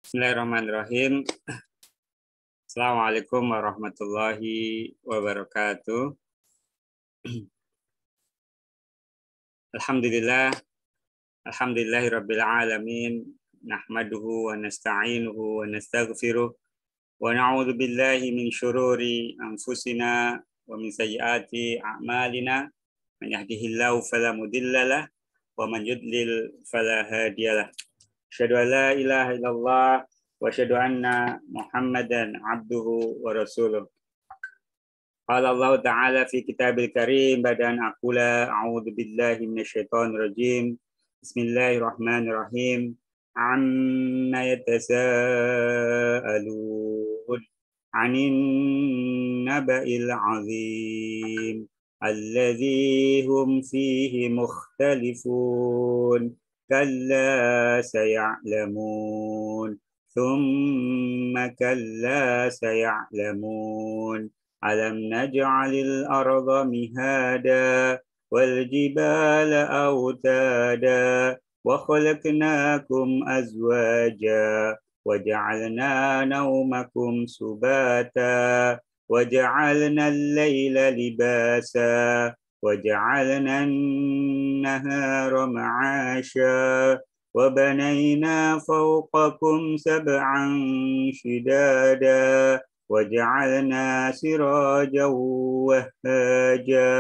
Bismillahirrahmanirrahim. Assalamualaikum warahmatullahi wabarakatuh. Alhamdulillah, alhamdulillahirabbil alamin. Nahmaduhu wa nasta'inuhu wa nastaghfiruh wa na'udzu billahi min syururi anfusina wa min sayyiati a'malina. Man yahdihillahu fala mudhillalah wa man yudlil fala hadiyalah. Asyhadu an la ilaha illallah wa asyhadu anna Muhammadan abduhu wa rasuluh. Qala Allah Ta'ala fi kitabil karim ba'da an aqula a'udzu billahi minasyaitonir rajim. Bismillahirrahmanirrahim. Amma yatasaalun 'anin naba'il 'azim alladzi hum fihi mukhtalifun. Kalla saya'lamun. Thumma kalla saya'lamun. Alam naj'alil arda mihada wal jibala autada wa khalaqnakum azwaja wa ja'alna nawmakum subata wa ja'alna al-laila libasa wa ja'alna an-nahara ma'asha wa banayna fawqakum sab'an shidada وجعلنا سراجا وهاجا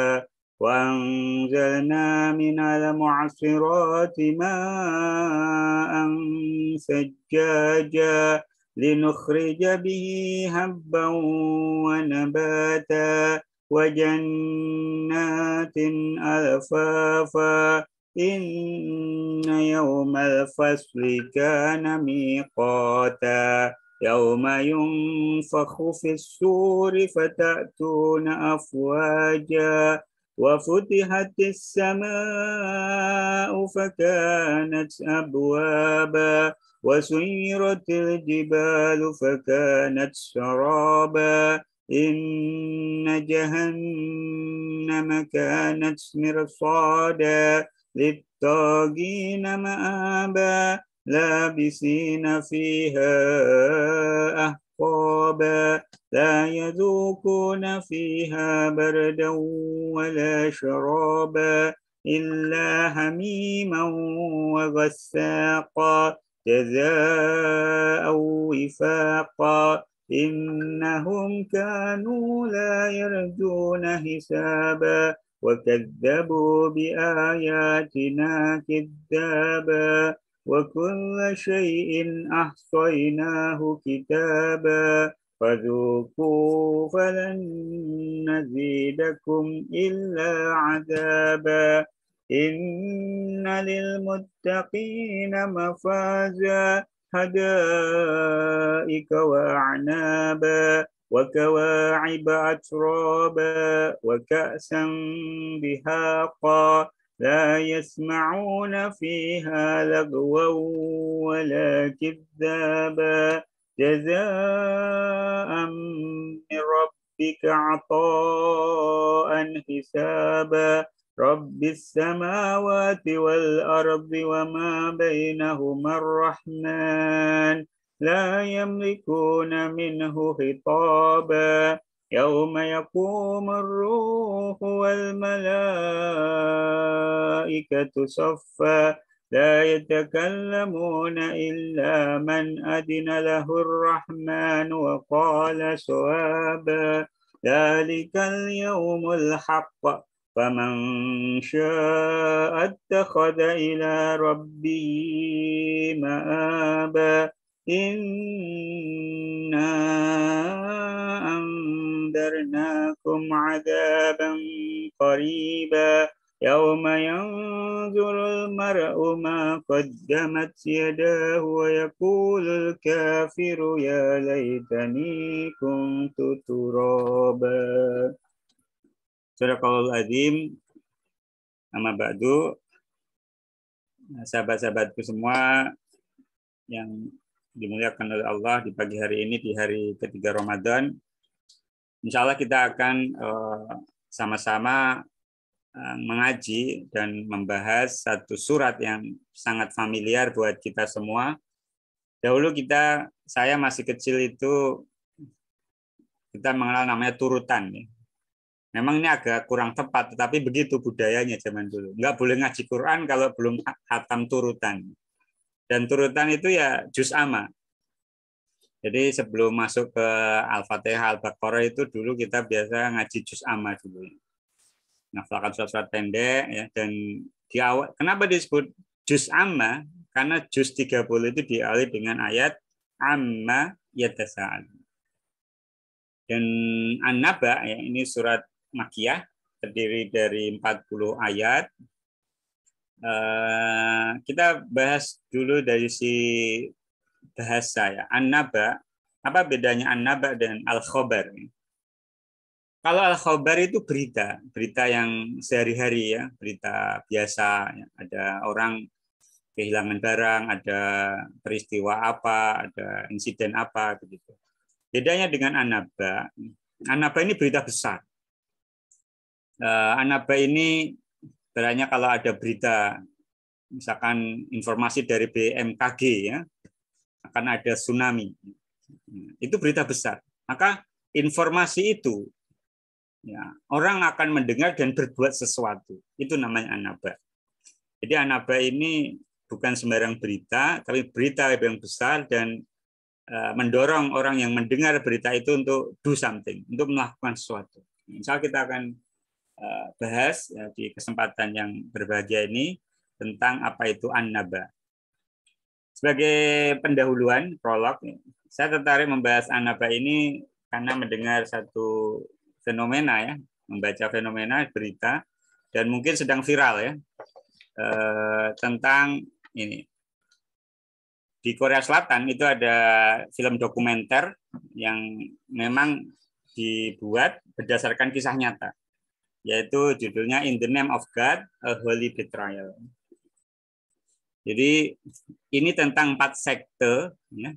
وأنزلنا من المعصرات ماء ثجاجا لنخرج به حبا ونباتا وجنات ألفافا إن يوم الفصل كان ميقاتا يوم ينفخ في الصور فتأتون أفواجا وفتحت السماء فكانت أبوابا وسيرت الجبال فكانت سرابا إن جهنم كانت مرصادا للطاغين مآبا لابسين فيها أحقابا لا يذوقون فيها بردا ولا شرابا إلا حميما وغساقا جزاء وفاقا إنهم كانوا لا يرجون حسابا وكذبوا بآياتنا كذابا وكل شيء أحصيناه كتابا فذوقوا فلن نزيدكم إلا عذابا إن للمتقين مفازا حدائق وأعنابا وكواعب أترابا وكأسا دهاقا لا يسمعون فيها لغوا ولا كذابا جزاء من ربك عطاء حسابا رب السماوات والأرض وما بينهما الرحمن لا يملكون منه خطابا يوم يقوم الروح والملائكة صفا لا يتكلمون إلا من أذن له الرحمن وقال صوابا ذلك اليوم الحق فمن شاء اتخذ إلى ربه مآبا إنا أنذرناكم عذابا قريبا يوم ينظر المرء ما قدمت يداه ويقول الكافر يا ليتني كنت ترابا. Sadaqallahul Azim. Amma ba'du. Sahabat-sahabatku semua yang dimuliakan oleh Allah di pagi hari ini, di hari ketiga Ramadan. Insya Allah kita akan sama-sama mengaji dan membahas satu surat yang sangat familiar buat kita semua, Dahulu saya masih kecil itu kita mengenal namanya turutan. Ya. Memang ini agak kurang tepat, tetapi begitu budayanya zaman dulu. Nggak boleh ngaji Quran kalau belum khatam turutan. Dan turutan itu ya juz amma. Jadi sebelum masuk ke Al-Fatihah, Al-Baqarah itu dulu kita biasa ngaji juz amma dulu. Ngafalkan surat-surat pendek ya, dan di awal kenapa disebut juz amma? Karena juz 30 itu diawali dengan ayat amma yatasa'al. Dan An-Naba ya, ini surat Makkiyah terdiri dari 40 ayat. Kita bahas dulu dari si bahasa ya. An-Naba, apa bedanya An-Naba dan Al-Khobar? Kalau Al-Khobar itu berita yang sehari-hari ya, berita biasa. Ya. Ada orang kehilangan barang, ada peristiwa apa, ada insiden apa, begitu. Bedanya dengan An-Naba, An-Naba ini berita besar. An-Naba ini berarti kalau ada berita, misalkan informasi dari BMKG ya, akan ada tsunami. Itu berita besar. Maka informasi itu ya, orang akan mendengar dan berbuat sesuatu. Itu namanya An-Naba. Jadi An-Naba ini bukan sembarang berita, tapi berita yang besar dan mendorong orang yang mendengar berita itu untuk do something, untuk melakukan sesuatu. Misal kita akan bahas ya, di kesempatan yang berbahagia ini tentang apa itu An-Naba. Sebagai pendahuluan, prolog, saya tertarik membahas An-Naba ini karena mendengar satu fenomena ya, membaca fenomena berita dan mungkin sedang viral ya, tentang ini. Di Korea Selatan itu ada film dokumenter yang memang dibuat berdasarkan kisah nyata, yaitu judulnya In the Name of God, A Holy Betrayal. Jadi ini tentang 4 sekte ya,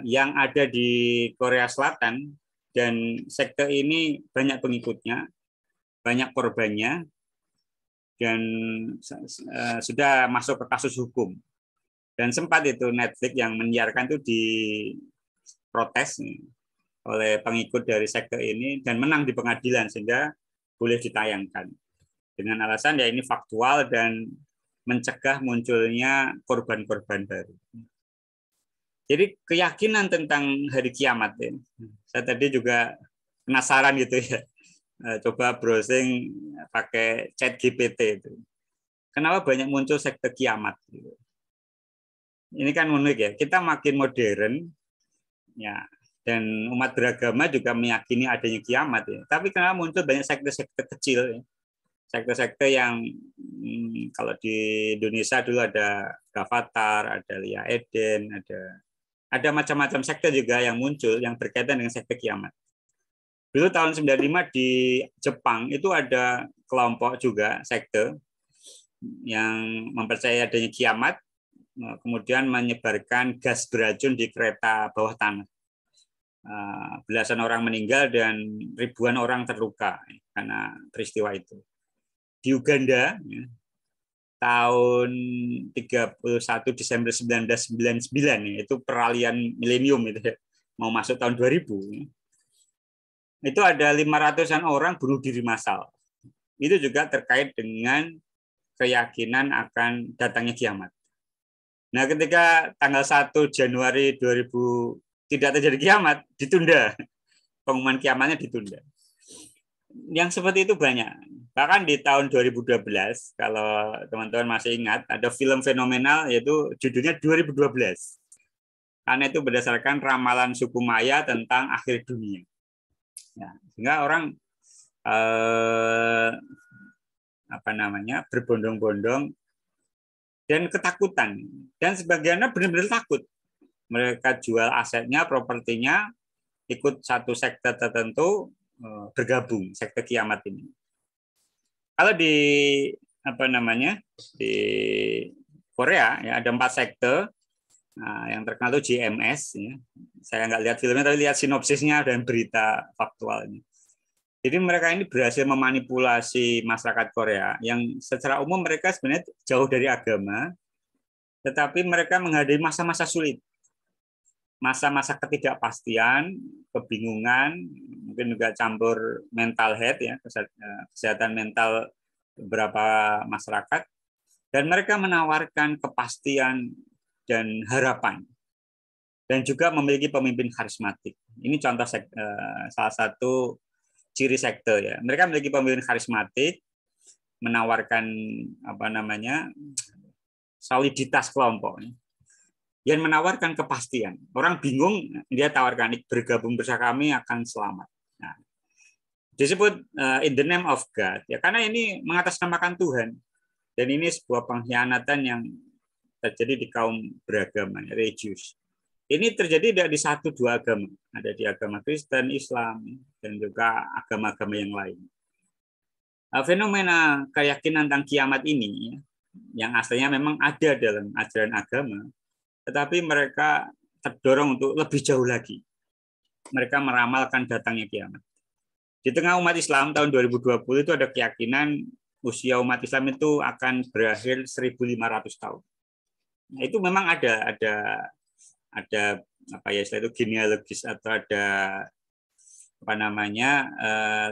yang ada di Korea Selatan, dan sekte ini banyak pengikutnya, banyak korbannya, dan sudah masuk ke kasus hukum. Dan sempat itu Netflix yang menyiarkan itu diprotes oleh pengikut dari sekte ini dan menang di pengadilan sehingga boleh ditayangkan dengan alasan ya ini faktual dan mencegah munculnya korban-korban baru. Jadi keyakinan tentang hari kiamat ya. Saya tadi juga penasaran gitu ya. Coba browsing pakai ChatGPT itu. Kenapa banyak muncul sekte kiamat gitu. Ini kan unik ya. Kita makin modern ya, dan umat beragama juga meyakini adanya kiamat ya. Tapi kenapa muncul banyak sekte-sekte kecil ya? Sekte-sekte yang kalau di Indonesia dulu ada Gavatar, ada Lia Eden, ada macam-macam sekte juga yang muncul yang berkaitan dengan sekte kiamat. Dulu tahun 95 di Jepang itu ada kelompok juga sekte yang mempercayai adanya kiamat, kemudian menyebarkan gas beracun di kereta bawah tanah. Belasan orang meninggal dan ribuan orang terluka karena peristiwa itu. Di Uganda, tahun 31 Desember 1999, itu peralihan milenium, itu mau masuk tahun 2000, itu ada 500-an orang bunuh diri massal. Itu juga terkait dengan keyakinan akan datangnya kiamat. Nah, ketika tanggal 1 Januari 2000 tidak terjadi kiamat, ditunda. Pengumuman kiamatnya ditunda. Yang seperti itu banyak. Bahkan di tahun 2012, kalau teman-teman masih ingat, ada film fenomenal yaitu judulnya 2012. Karena itu berdasarkan ramalan suku Maya tentang akhir dunia. Ya, sehingga orang berbondong-bondong dan ketakutan, dan sebagiannya benar-benar takut. Mereka jual asetnya, propertinya, ikut satu sekte tertentu, bergabung sekte kiamat ini. Kalau di di Korea ya ada 4 sekte. Nah, yang terkenal itu GMS. Ya. Saya nggak lihat filmnya, tapi lihat sinopsisnya dan berita faktualnya. Jadi mereka ini berhasil memanipulasi masyarakat Korea yang secara umum mereka sebenarnya jauh dari agama, tetapi mereka menghadapi masa-masa sulit, masa-masa ketidakpastian, kebingungan, mungkin juga campur mental health ya, kesehatan mental beberapa masyarakat, dan mereka menawarkan kepastian dan harapan, dan juga memiliki pemimpin karismatik. Ini contoh salah satu ciri sekte ya. Mereka memiliki pemimpin karismatik, menawarkan soliditas kelompok, yang menawarkan kepastian. Orang bingung, dia tawarkan bergabung bersama kami akan selamat. Nah, disebut in the name of God ya, karena ini mengatasnamakan Tuhan, dan ini sebuah pengkhianatan yang terjadi di kaum beragama, religius. Ini terjadi tidak di satu dua agama, ada di agama Kristen, Islam, dan juga agama-agama yang lain. Fenomena keyakinan tentang kiamat ini yang aslinya memang ada dalam ajaran agama, tetapi mereka terdorong untuk lebih jauh lagi. Mereka meramalkan datangnya kiamat. Di tengah umat Islam tahun 2020 itu ada keyakinan usia umat Islam itu akan berakhir 1.500 tahun. Nah, itu memang ada apa ya, istilah itu genealogis atau ada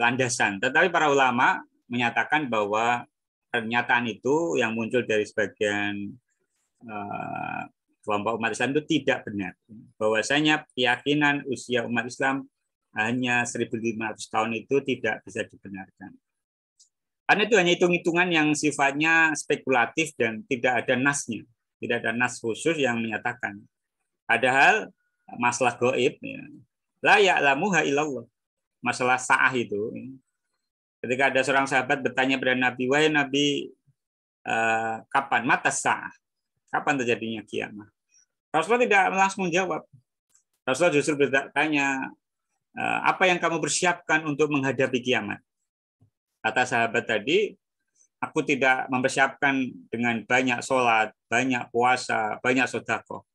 landasan. Tetapi para ulama menyatakan bahwa pernyataan itu yang muncul dari sebagian kelompok umat Islam itu tidak benar. Bahwasanya keyakinan usia umat Islam hanya 1.500 tahun itu tidak bisa dibenarkan. Karena itu hanya hitung-hitungan yang sifatnya spekulatif dan tidak ada nasnya. Tidak ada nas khusus yang menyatakan. Padahal masalah gaib, ya, la ya'lamuha illallah. Masalah sa'ah itu. Ketika ada seorang sahabat bertanya pada Nabi, wahai Nabi, kapan mata sa'ah? Kapan terjadinya kiamat? Rasulullah tidak langsung menjawab. Rasulullah justru bertanya, apa yang kamu persiapkan untuk menghadapi kiamat? Kata sahabat tadi, aku tidak mempersiapkan dengan banyak sholat, banyak puasa, banyak sedekah.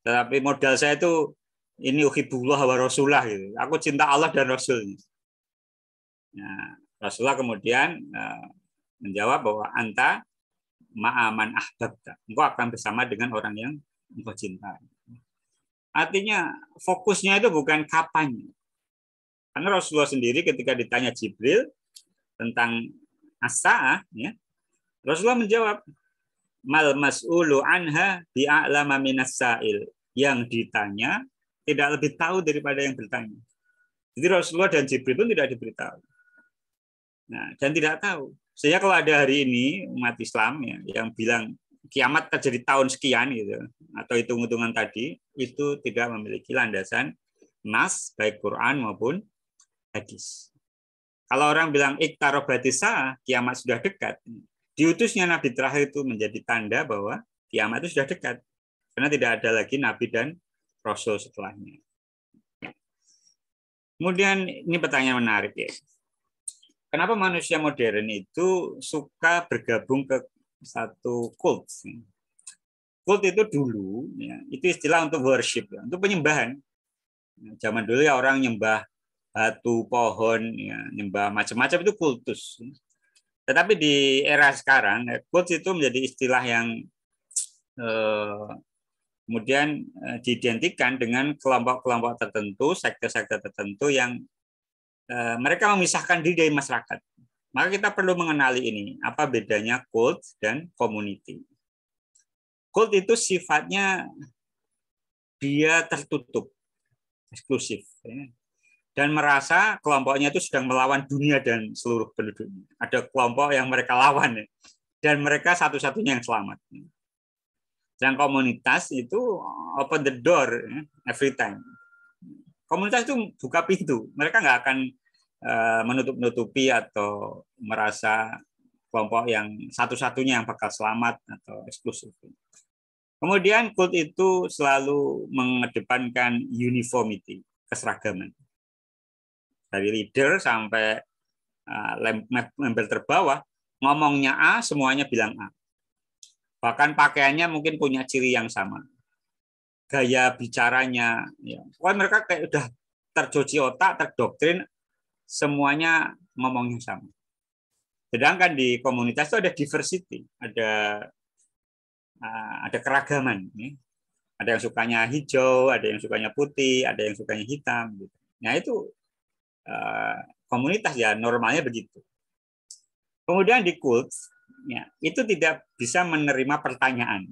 Tetapi modal saya itu ini uhibullah wa rasulah gitu. Aku cinta Allah dan Rasulnya. Nah, Rasulullah kemudian menjawab bahwa anta ma'aman ahbabta. Engkau akan bersama dengan orang yang engkau cintai. Artinya fokusnya itu bukan kapan. Karena Rasulullah sendiri ketika ditanya Jibril tentang as-sa'ah, ya, Rasulullah menjawab, mal mas'ulu anha bi'a'lama minas sa'il. Yang ditanya tidak lebih tahu daripada yang bertanya. Jadi Rasulullah dan Jibril pun tidak diberitahu. Nah, dan tidak tahu. Sehingga kalau ada hari ini umat Islam ya, yang bilang kiamat terjadi tahun sekian gitu, atau hitung-hitungan tadi, itu tidak memiliki landasan nas baik Quran maupun hadis. Kalau orang bilang iqtarobatisa, kiamat sudah dekat, diutusnya Nabi terakhir itu menjadi tanda bahwa kiamat itu sudah dekat. Karena tidak ada lagi Nabi dan Rasul setelahnya. Kemudian ini pertanyaan menarik ya. Kenapa manusia modern itu suka bergabung ke satu kult? Kult itu dulu, ya, itu istilah untuk worship, ya, untuk penyembahan. Zaman dulu ya orang nyembah batu, pohon, ya, nyembah macam-macam itu kultus. Tetapi di era sekarang, kult itu menjadi istilah yang kemudian diidentikan dengan kelompok-kelompok tertentu, sekte-sekte tertentu yang mereka memisahkan diri dari masyarakat. Maka kita perlu mengenali ini, apa bedanya kult dan community. Kult itu sifatnya dia tertutup, eksklusif, ya, dan merasa kelompoknya itu sedang melawan dunia dan seluruh penduduknya. Ada kelompok yang mereka lawan, ya, dan mereka satu-satunya yang selamat. Dan komunitas itu open the door, ya, every time. Komunitas itu buka pintu, mereka nggak akan menutup-nutupi atau merasa kelompok yang satu-satunya yang bakal selamat atau eksklusif. Kemudian kult itu selalu mengedepankan uniformity, keseragaman. Dari leader sampai member terbawah, ngomongnya A, semuanya bilang A. Bahkan pakaiannya mungkin punya ciri yang sama. Gaya bicaranya, ya. Pokoknya mereka kayak udah tercuci otak, terdoktrin, semuanya ngomongnya sama. Sedangkan di komunitas itu ada diversity, ada ada keragaman. Ada yang sukanya hijau, ada yang sukanya putih, ada yang sukanya hitam. Gitu. Nah itu komunitas ya normalnya begitu. Kemudian di kult, ya, itu tidak bisa menerima pertanyaan.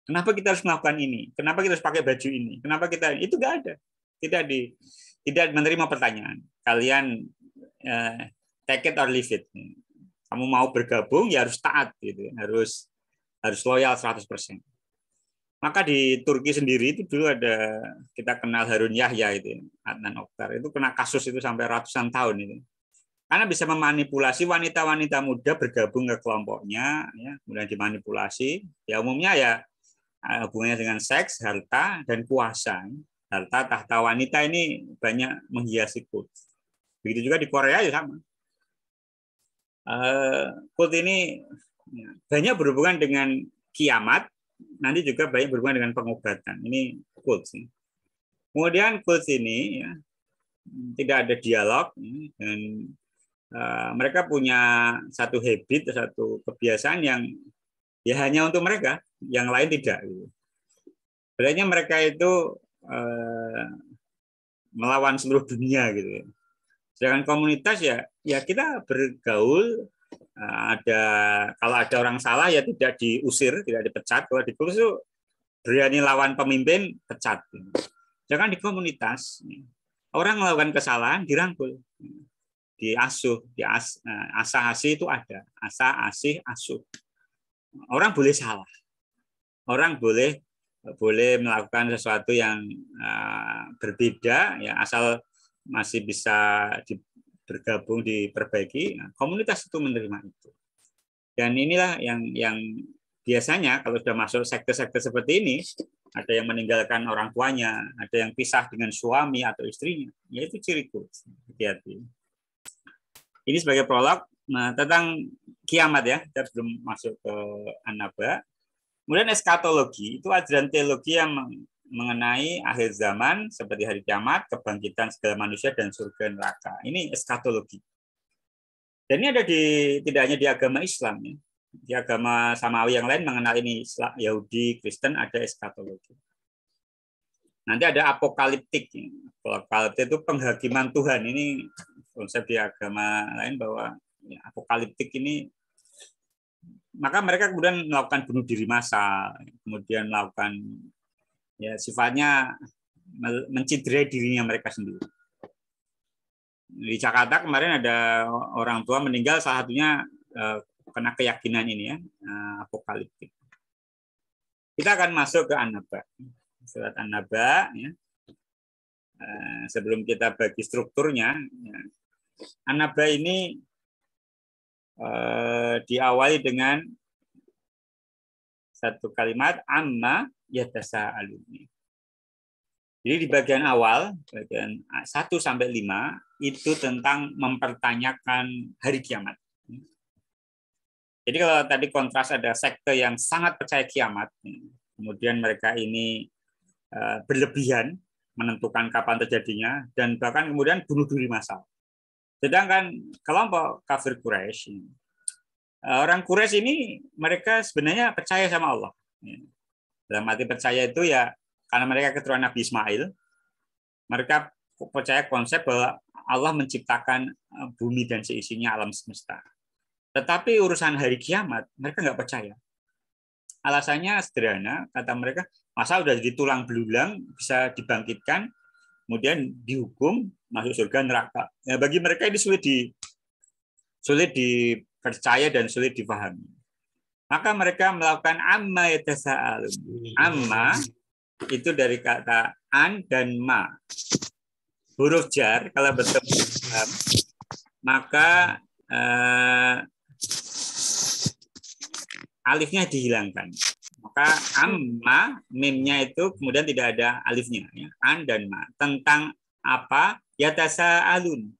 Kenapa kita harus melakukan ini? Kenapa kita harus pakai baju ini? Kenapa kita itu nggak ada? Tidak menerima pertanyaan. Kalian take it or leave it. Kamu mau bergabung ya harus taat gitu, harus loyal 100%. Maka di Turki sendiri itu dulu ada, kita kenal Harun Yahya itu, Adnan Oktar itu kena kasus itu sampai ratusan tahun itu. Karena bisa memanipulasi wanita-wanita muda bergabung ke kelompoknya, ya, kemudian dimanipulasi. Ya umumnya ya hubungannya dengan seks, harta, dan kuasa. Harta tahta wanita ini banyak menghiasi kult. Begitu juga di Korea ya sama. Kult ini banyak berhubungan dengan kiamat, nanti juga banyak berhubungan dengan pengobatan. Ini kult. Kemudian kult ini ya, tidak ada dialog dan mereka punya satu habit, satu kebiasaan yang ya hanya untuk mereka, yang lain tidak. Berarti mereka itu melawan seluruh dunia gitu. Sedangkan komunitas ya kita bergaul, kalau ada orang salah ya tidak diusir, tidak dipecat. Kalau dikurus itu berani lawan pemimpin, pecat. Jangan di komunitas orang melakukan kesalahan dirangkul, diasuh, asah asih itu ada, asah asih asuh. Orang boleh salah, orang boleh melakukan sesuatu yang berbeda, ya asal masih bisa bergabung, diperbaiki. Komunitas itu menerima itu. Dan inilah yang biasanya kalau sudah masuk sekte-sekte seperti ini, ada yang meninggalkan orang tuanya, ada yang pisah dengan suami atau istrinya, yaitu ciri kult. Hati-hati. Ini sebagai prolog tentang kiamat ya, kita belum masuk ke An-Naba. Kemudian eskatologi itu ajaran teologi yang mengenai akhir zaman seperti hari kiamat, kebangkitan segala manusia dan surga neraka. Ini eskatologi. Dan ini ada tidak hanya di agama Islam ya. Di agama samawi yang lain mengenal ini, Yahudi, Kristen ada eskatologi. Nanti ada apokaliptik. Apokaliptik itu penghakiman Tuhan. Ini konsep di agama lain bahwa apokaliptik ini, maka mereka kemudian melakukan bunuh diri massal, kemudian melakukan ya sifatnya menciderai dirinya mereka sendiri. Di Jakarta kemarin ada orang tua meninggal, salah satunya kena keyakinan ini ya, apokaliptik. Kita akan masuk ke An-Naba, surat An-Naba ya. Sebelum kita bagi strukturnya, ya. An-Naba ini diawali dengan satu kalimat amma yatasaalun. Jadi di bagian awal, bagian 1 sampai 5 itu tentang mempertanyakan hari kiamat. Jadi kalau tadi kontras ada sekte yang sangat percaya kiamat, kemudian mereka ini berlebihan menentukan kapan terjadinya dan bahkan kemudian bunuh diri massal. Sedangkan kelompok kafir Quraisy, orang Quraisy ini mereka sebenarnya percaya sama Allah. Dalam arti percaya itu ya karena mereka keturunan Nabi Ismail, mereka percaya konsep bahwa Allah menciptakan bumi dan seisinya, alam semesta. Tetapi urusan hari kiamat, mereka nggak percaya. Alasannya sederhana, kata mereka, masa udah jadi tulang belulang, bisa dibangkitkan, kemudian dihukum, masuk surga neraka. Nah, bagi mereka ini sulit dipercaya dan sulit dipahami. Maka mereka melakukan amma yatasaalun. Amma itu dari kata an dan ma. Huruf jar kalau bertemu maka alifnya dihilangkan. Maka amma, mimnya itu kemudian tidak ada alifnya. Ya. An dan ma. Tentang apa? Yatasaalun.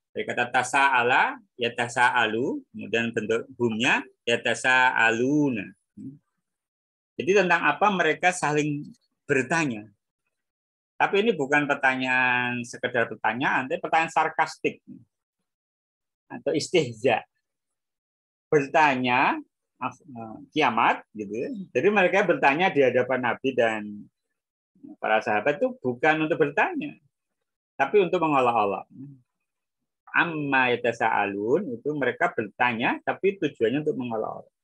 Dari kata tasa'ala, yatasa'alu. Kemudian bentuk humnya, yatasa'aluna. Jadi tentang apa mereka saling bertanya. Tapi ini bukan pertanyaan sekedar pertanyaan, tapi pertanyaan sarkastik atau istihza. Bertanya kiamat gitu ya. Jadi mereka bertanya di hadapan Nabi dan para sahabat itu bukan untuk bertanya, tapi untuk mengolok-olok. Amma yatasaalun itu mereka bertanya tapi tujuannya untuk mengolok-olok.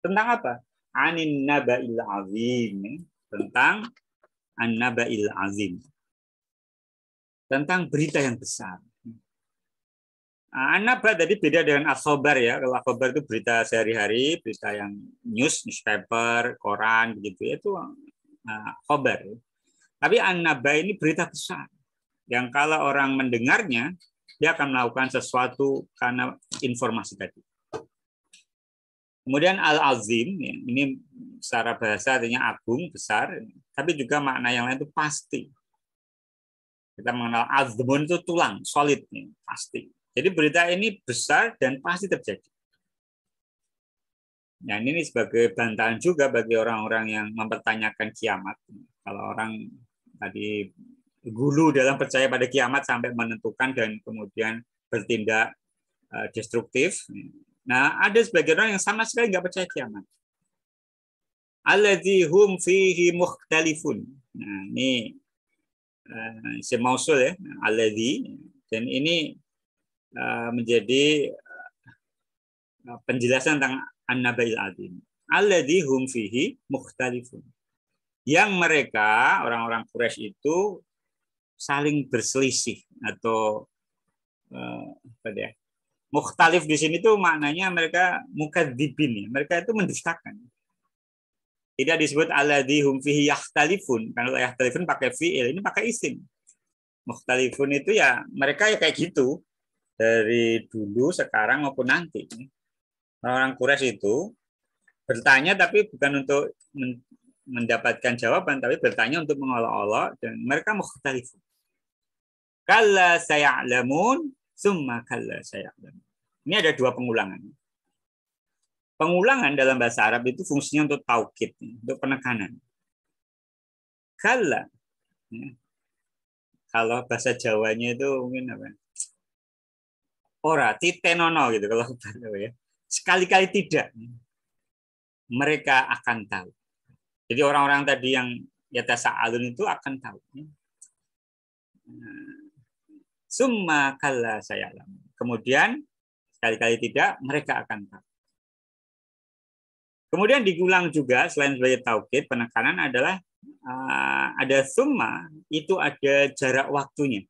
Tentang apa? Anin naba'il azim. Tentang an-naba'il azim. Tentang berita yang besar. An-naba tadi beda dengan al-khobar ya. Kalau al-khobar itu berita sehari-hari, berita yang newspaper, koran begitu itu khobar. Tapi an-naba ini berita besar. Yang kalau orang mendengarnya dia akan melakukan sesuatu karena informasi tadi. Kemudian al-azim, ya, ini secara bahasa artinya agung, besar, tapi juga makna yang lain itu pasti. Kita mengenal azmun itu tulang, solid, ya, pasti. Jadi berita ini besar dan pasti terjadi. Nah, ini sebagai bantahan juga bagi orang-orang yang mempertanyakan kiamat. Kalau orang tadi gulu dalam percaya pada kiamat sampai menentukan dan kemudian bertindak destruktif. Nah, ada sebagian orang yang sama sekali nggak percaya kiamat. Alladzi hum fihi mukhtalifun. Nah, ini semausul ya, alladzi, dan ini menjadi penjelasan tentang an-naba'il azim. Alladzi hum fihi mukhtalifun. Yang mereka orang-orang Quraisy itu saling berselisih atau apa ya? Mukhtalif di sini tuh maknanya mereka mukadzibin, ya. Mereka itu mendustakan. Tidak disebut alladzi hum fihi yakhtalifun. Kalau yakhtalifun pakai fi'il, ini pakai isim. Mukhtalifun itu ya mereka ya kayak gitu dari dulu, sekarang maupun nanti. Orang-orang Quraisy itu bertanya tapi bukan untuk mendapatkan jawaban, tapi bertanya untuk mengolok-olok dan mereka mukhtalifun. Kalla saya'lamun summa kalla saya'lamun. Ini ada dua pengulangan. Pengulangan dalam bahasa Arab itu fungsinya untuk taukid, untuk penekanan. Kalla. Kalau bahasa Jawanya itu mungkin apa? Ora, titenono gitu kalau ya. Sekali-kali tidak. Mereka akan tahu. Jadi orang-orang tadi yang yatasaalun itu akan tahu. Summa kalla saya'lamun. Kemudian sekali-kali tidak, mereka akan tahu. Kemudian diulang juga selain sebagai taukid, penekanan adalah ada summa, itu ada jarak waktunya.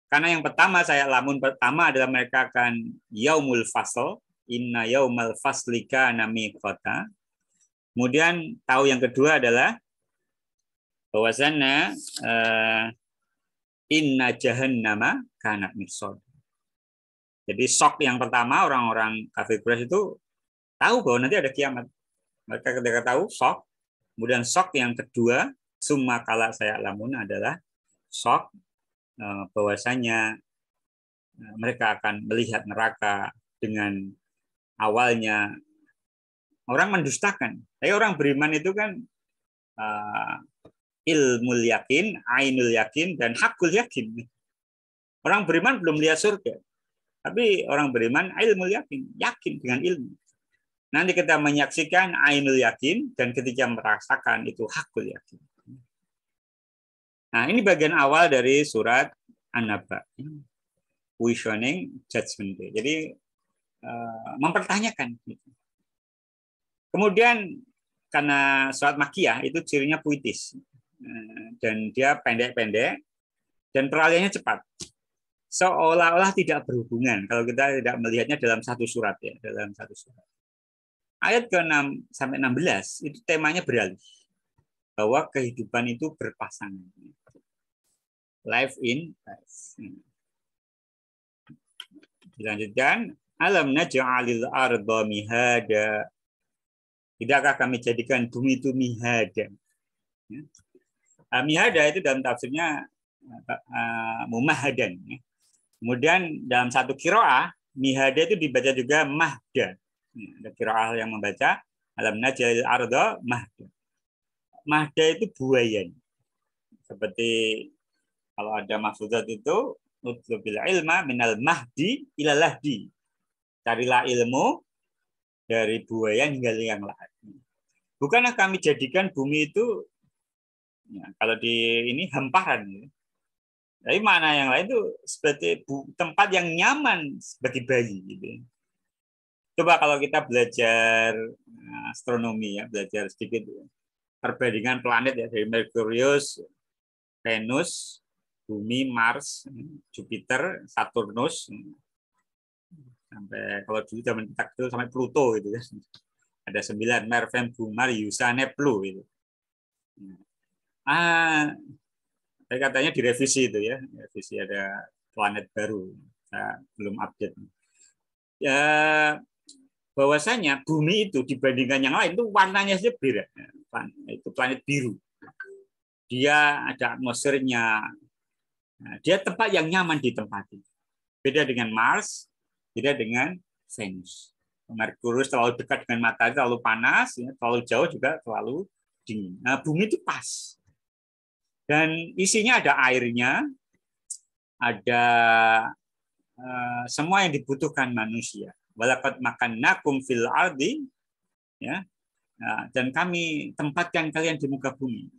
Karena yang pertama saya'lamun pertama adalah mereka akan yaumul fasl, inna yaumal fasli kana miqata. Kemudian tahu yang kedua adalah bahwasannya inna jahannama kana mirsad. Jadi shock yang pertama orang-orang kafir Quraisy itu tahu bahwa nanti ada kiamat. Mereka ketika tahu shock. Kemudian shock yang kedua, summa kala saya'lamun adalah shock bahwasanya mereka akan melihat neraka dengan awalnya orang mendustakan. Tapi orang beriman itu kan ilmul yakin, ainul yakin, dan hakul yakin. Orang beriman belum lihat surga. Tapi orang beriman ilmul yakin, yakin dengan ilmu. Nanti kita menyaksikan ainul yakin, dan ketika merasakan itu hakul yakin. Nah, ini bagian awal dari surat An-Naba. Questioning Judgment Day. Jadi mempertanyakan. Kemudian karena surat Makkiyah itu cirinya puitis. Dan dia pendek-pendek dan peralihannya cepat. Seolah-olah tidak berhubungan kalau kita tidak melihatnya dalam satu surat ya, dalam satu surat. Ayat ke-6 sampai 16 itu temanya beralih bahwa kehidupan itu berpasangan. Life in Christ. Dilanjutkan, alam naj'alil arda mihada. Tidakkah kami jadikan bumi itu mihada? Mihada itu dalam tafsirnya mumahadan. Kemudian dalam satu qiraah mihada itu dibaca juga mahda. Ada qiraah yang membaca alam naj'alil arda mahda. Mahda itu buayan. Seperti kalau ada mahfuzat itu utlubil ilma minal mahdi ilal lahdi. Carilah ilmu dari buaya hingga liang lahat. Bukanlah kami jadikan bumi itu ya, kalau di ini hamparan. Ya. Tapi mana yang lain itu seperti tempat yang nyaman bagi bayi. Gitu. Coba kalau kita belajar astronomi ya, belajar sedikit perbandingan planet ya dari Merkurius, Venus, Bumi, Mars, Jupiter, Saturnus, sampai kalau dulu zaman kita kecil sampai Pluto gitu kan. Ada 9, Merven, Bumar, Yusa, Neplu gitu. Katanya direvisi itu ya, revisi ada planet baru. Saya belum update. Ya, bahwasanya bumi itu dibandingkan yang lain itu warnanya saja beda. Itu planet biru. Dia ada atmosfernya. Nah, dia tempat yang nyaman ditempati. Beda dengan Mars, beda dengan Venus. Merkurius terlalu dekat dengan matahari, terlalu panas, ya, terlalu jauh juga terlalu dingin. Nah, bumi itu pas. Dan isinya ada airnya, ada semua yang dibutuhkan manusia. Walaqad makannakum fil ardi, ya, dan kami tempatkan kalian di muka bumi.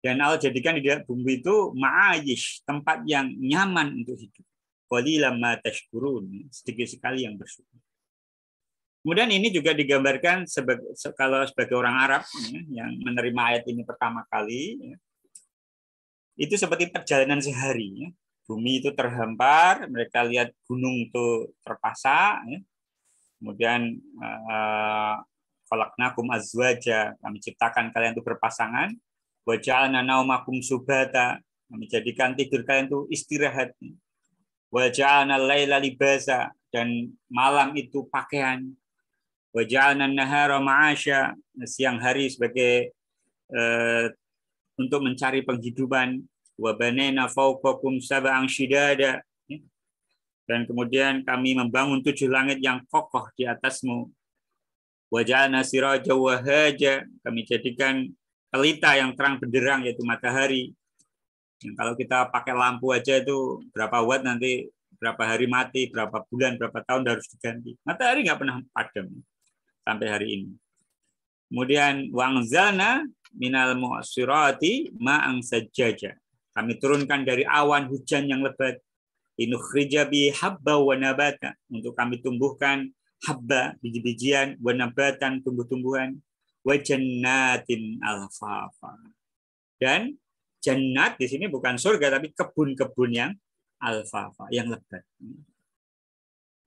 Dan Allah jadikan di bumi itu ma'ayish, tempat yang nyaman untuk hidup. Qalilan ma tashkurun, sedikit sekali yang bersyukur. Kemudian ini juga digambarkan kalau sebagai orang Arab ya, yang menerima ayat ini pertama kali, ya, itu seperti perjalanan sehari. Ya. Bumi itu terhampar, mereka lihat gunung itu terpasang, ya. Kemudian khalaqnakum azwaja, kami ciptakan kalian itu berpasangan, wa ja'alna naumakum subata, kami jadikan tidur kalian itu istirahat, wa ja'alna laila libasa, dan malam itu pakaian, wa ja'alna nahara ma'asya, siang hari sebagai untuk mencari penghidupan, wa banana fawqakum sab'an shidada, dan kemudian kami membangun 7 langit yang kokoh di atasmu. Wa ja'alna siraja wahaja, kami jadikan pelita yang terang benderang yaitu matahari. Yang kalau kita pakai lampu aja itu berapa watt nanti berapa hari mati, berapa bulan, berapa tahun harus diganti. Matahari nggak pernah padam sampai hari ini. Kemudian wa'anzalna minal mu'sirati ma'an sajjaja. Kami turunkan dari awan hujan yang lebat. Inukhrija bi habba wa nabata. Untuk kami tumbuhkan habba, biji-bijian, wa nabatan, tumbuh-tumbuhan, wa jannatin alfafa. Dan jannat di sini bukan surga, tapi kebun-kebun yang alfafa, yang lebat.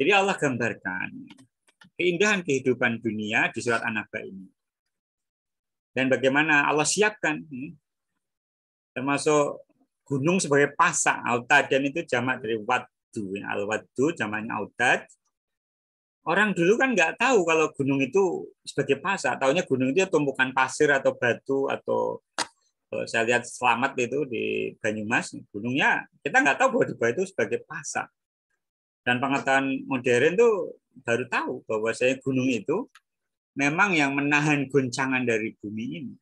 Jadi Allah gambarkan keindahan kehidupan dunia di surat An-Naba ini. Dan bagaimana Allah siapkan, termasuk gunung sebagai pasak. Autadan itu jamak dari wadu. Al-wadu jamaknya autad. Orang dulu kan nggak tahu kalau gunung itu sebagai pasak. Taunya gunung itu tumpukan pasir atau batu atau kalau saya lihat Selamat itu di Banyumas, gunungnya kita nggak tahu bahwa di bawah itu sebagai pasak. Dan pengetahuan modern tuh baru tahu bahwa saya gunung itu memang yang menahan goncangan dari bumi ini.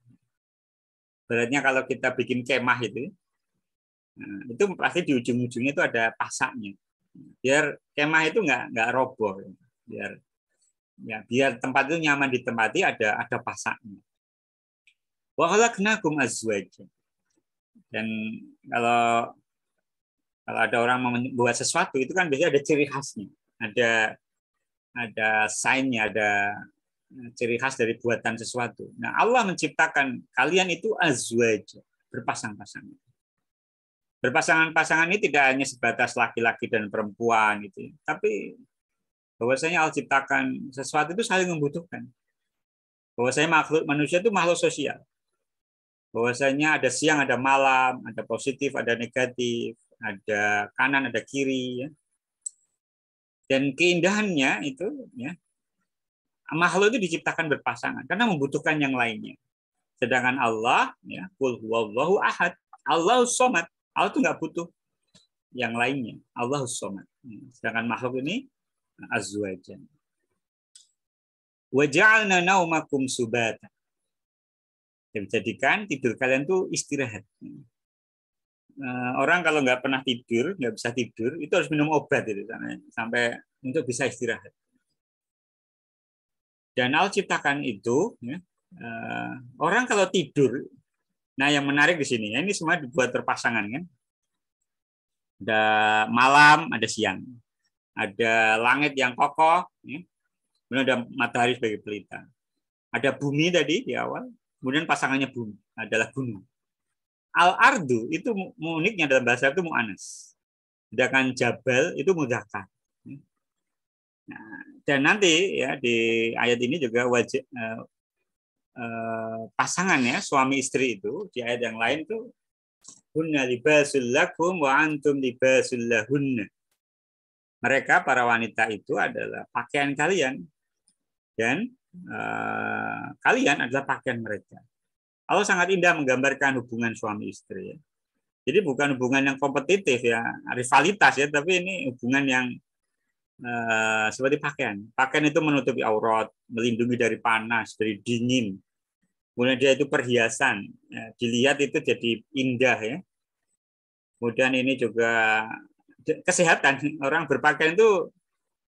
Beratnya kalau kita bikin kemah itu, nah, itu pasti di ujung-ujungnya itu ada pasaknya. Biar kemah itu nggak roboh, biar tempat itu nyaman ditempati ada pasaknya. Wa khalaqnakum azwaja. Dan kalau ada orang membuat sesuatu itu kan biasanya ada ciri khasnya, ada sign-nya, ada ciri khas dari buatan sesuatu. Nah, Allah menciptakan kalian itu azwaj, berpasang-pasangan. Berpasangan-pasangan ini tidak hanya sebatas laki-laki dan perempuan gitu, tapi bahwasanya Allah ciptakan sesuatu itu saling membutuhkan. Bahwasanya makhluk manusia itu makhluk sosial. Bahwasanya ada siang, ada malam, ada positif, ada negatif, ada kanan, ada kiri, ya. Dan keindahannya itu, ya, makhluk itu diciptakan berpasangan karena membutuhkan yang lainnya. Sedangkan Allah, ya, qul huwallahu ahad, Allahus somad, Allah itu nggak butuh yang lainnya, Allahus somad. Sedangkan makhluk ini azwajan. Wa ja'alna naumakum subata. Dan jadikan tidur kalian tuh istirahat. Orang kalau nggak pernah tidur, nggak bisa tidur, itu harus minum obat itu sampai untuk bisa istirahat. Dan Allah ciptakan itu, ya, orang kalau tidur, nah yang menarik di sini, ya, ini semua dibuat berpasangan kan. Ada malam, ada siang, ada langit yang kokoh, ya. Kemudian ada matahari sebagai pelita. Ada bumi tadi di awal, kemudian pasangannya bumi adalah gunung. Al-ardu itu uniknya dalam bahasa itu mu'anas. Sedangkan jabal itu mudzakkar. Nah, dan nanti ya di ayat ini juga wajib pasangan ya suami istri itu di ayat yang lain itu hunna libasul lakum wa antum libasul lahunna. Mereka para wanita itu adalah pakaian kalian dan kalian adalah pakaian mereka. Allah sangat indah menggambarkan hubungan suami istri. Ya. Jadi bukan hubungan yang kompetitif ya, rivalitas ya, tapi ini hubungan yang seperti pakaian. Pakaian itu menutupi aurat, melindungi dari panas, dari dingin. Kemudian dia itu perhiasan, ya, dilihat itu jadi indah ya. Kemudian ini juga kesehatan. Orang berpakaian itu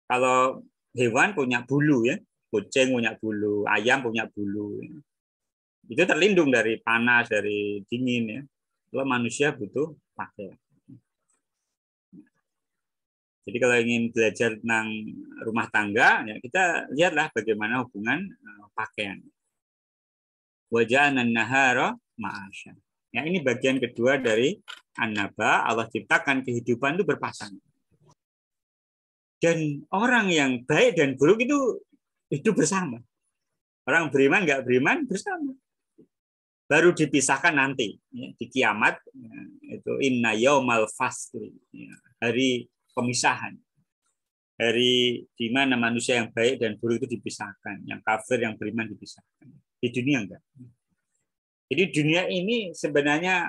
kalau hewan punya bulu ya, kucing punya bulu, ayam punya bulu. Ya. Itu terlindung dari panas, dari dingin ya. Kalau manusia butuh pakaian. Jadi kalau ingin belajar tentang rumah tangga, ya kita lihatlah bagaimana hubungan pakaian. Waja'alna an-nahara ma'asya. Ya, ini bagian kedua dari An-Naba. Allah ciptakan kehidupan itu berpasangan. Dan orang yang baik dan buruk itu hidup bersama. Orang beriman nggak beriman bersama. Baru dipisahkan nanti ya, di kiamat ya, itu inna yaumal fasli ya, hari pemisahan, hari di mana manusia yang baik dan buruk itu dipisahkan, yang kafir yang beriman dipisahkan. Di dunia enggak. Jadi dunia ini sebenarnya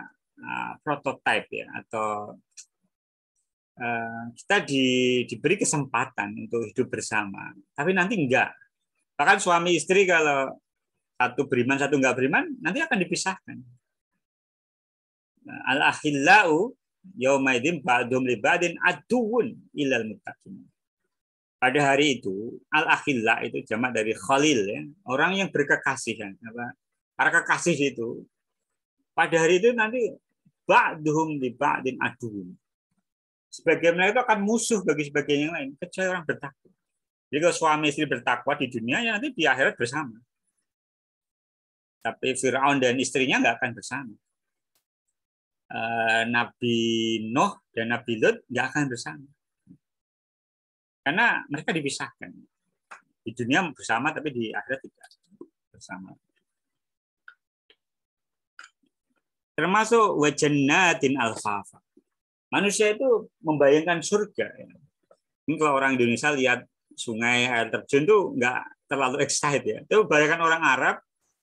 prototipe ya, atau kita diberi kesempatan untuk hidup bersama, tapi nanti enggak. Bahkan suami istri kalau satu beriman, satu enggak beriman, nanti akan dipisahkan. Al-akhillau yaumaidin ba'dhum li ba'din aduwwun ilal muttaqin. Pada hari itu, al-akhilla itu jamak dari khalil ya, orang yang berkekasih. Para kekasih itu pada hari itu nanti ba'dhum li ba'din aduwwun. Sebagian mereka itu akan musuh bagi sebagian yang lain, kecuali orang bertakwa. Jadi kalau suami istri bertakwa di dunia, ya nanti di akhirat bersama. Tapi Fir'aun dan istrinya nggak akan bersama. Nabi Nuh dan Nabi Lut nggak akan bersama. Karena mereka dipisahkan. Di dunia bersama, tapi di akhirat tidak bersama. Termasuk wajannatin al-fafa. Manusia itu membayangkan surga. Ini kalau orang Indonesia lihat sungai, air terjun tuh nggak terlalu excited ya. Itu bayangkan orang Arab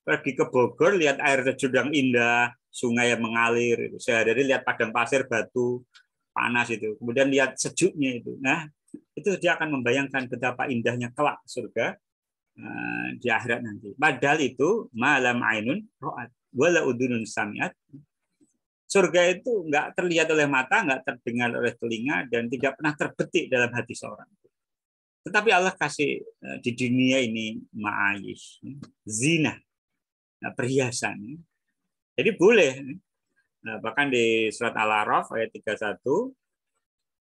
pergi ke Bogor, lihat air terjun yang indah, sungai yang mengalir. Sehari-hari lihat padang pasir, batu, panas itu. Kemudian lihat sejuknya itu. Nah, itu dia akan membayangkan betapa indahnya kelak surga di akhirat nanti. Padahal itu malam ainun ro'at, wala udunun sami'at. Surga itu nggak terlihat oleh mata, nggak terdengar oleh telinga, dan tidak pernah terbetik dalam hati seorang. Tetapi Allah kasih di dunia ini ma'ayish, zina, perhiasan. Jadi boleh. Nah, bahkan di surat Al-A'raf ayat 31,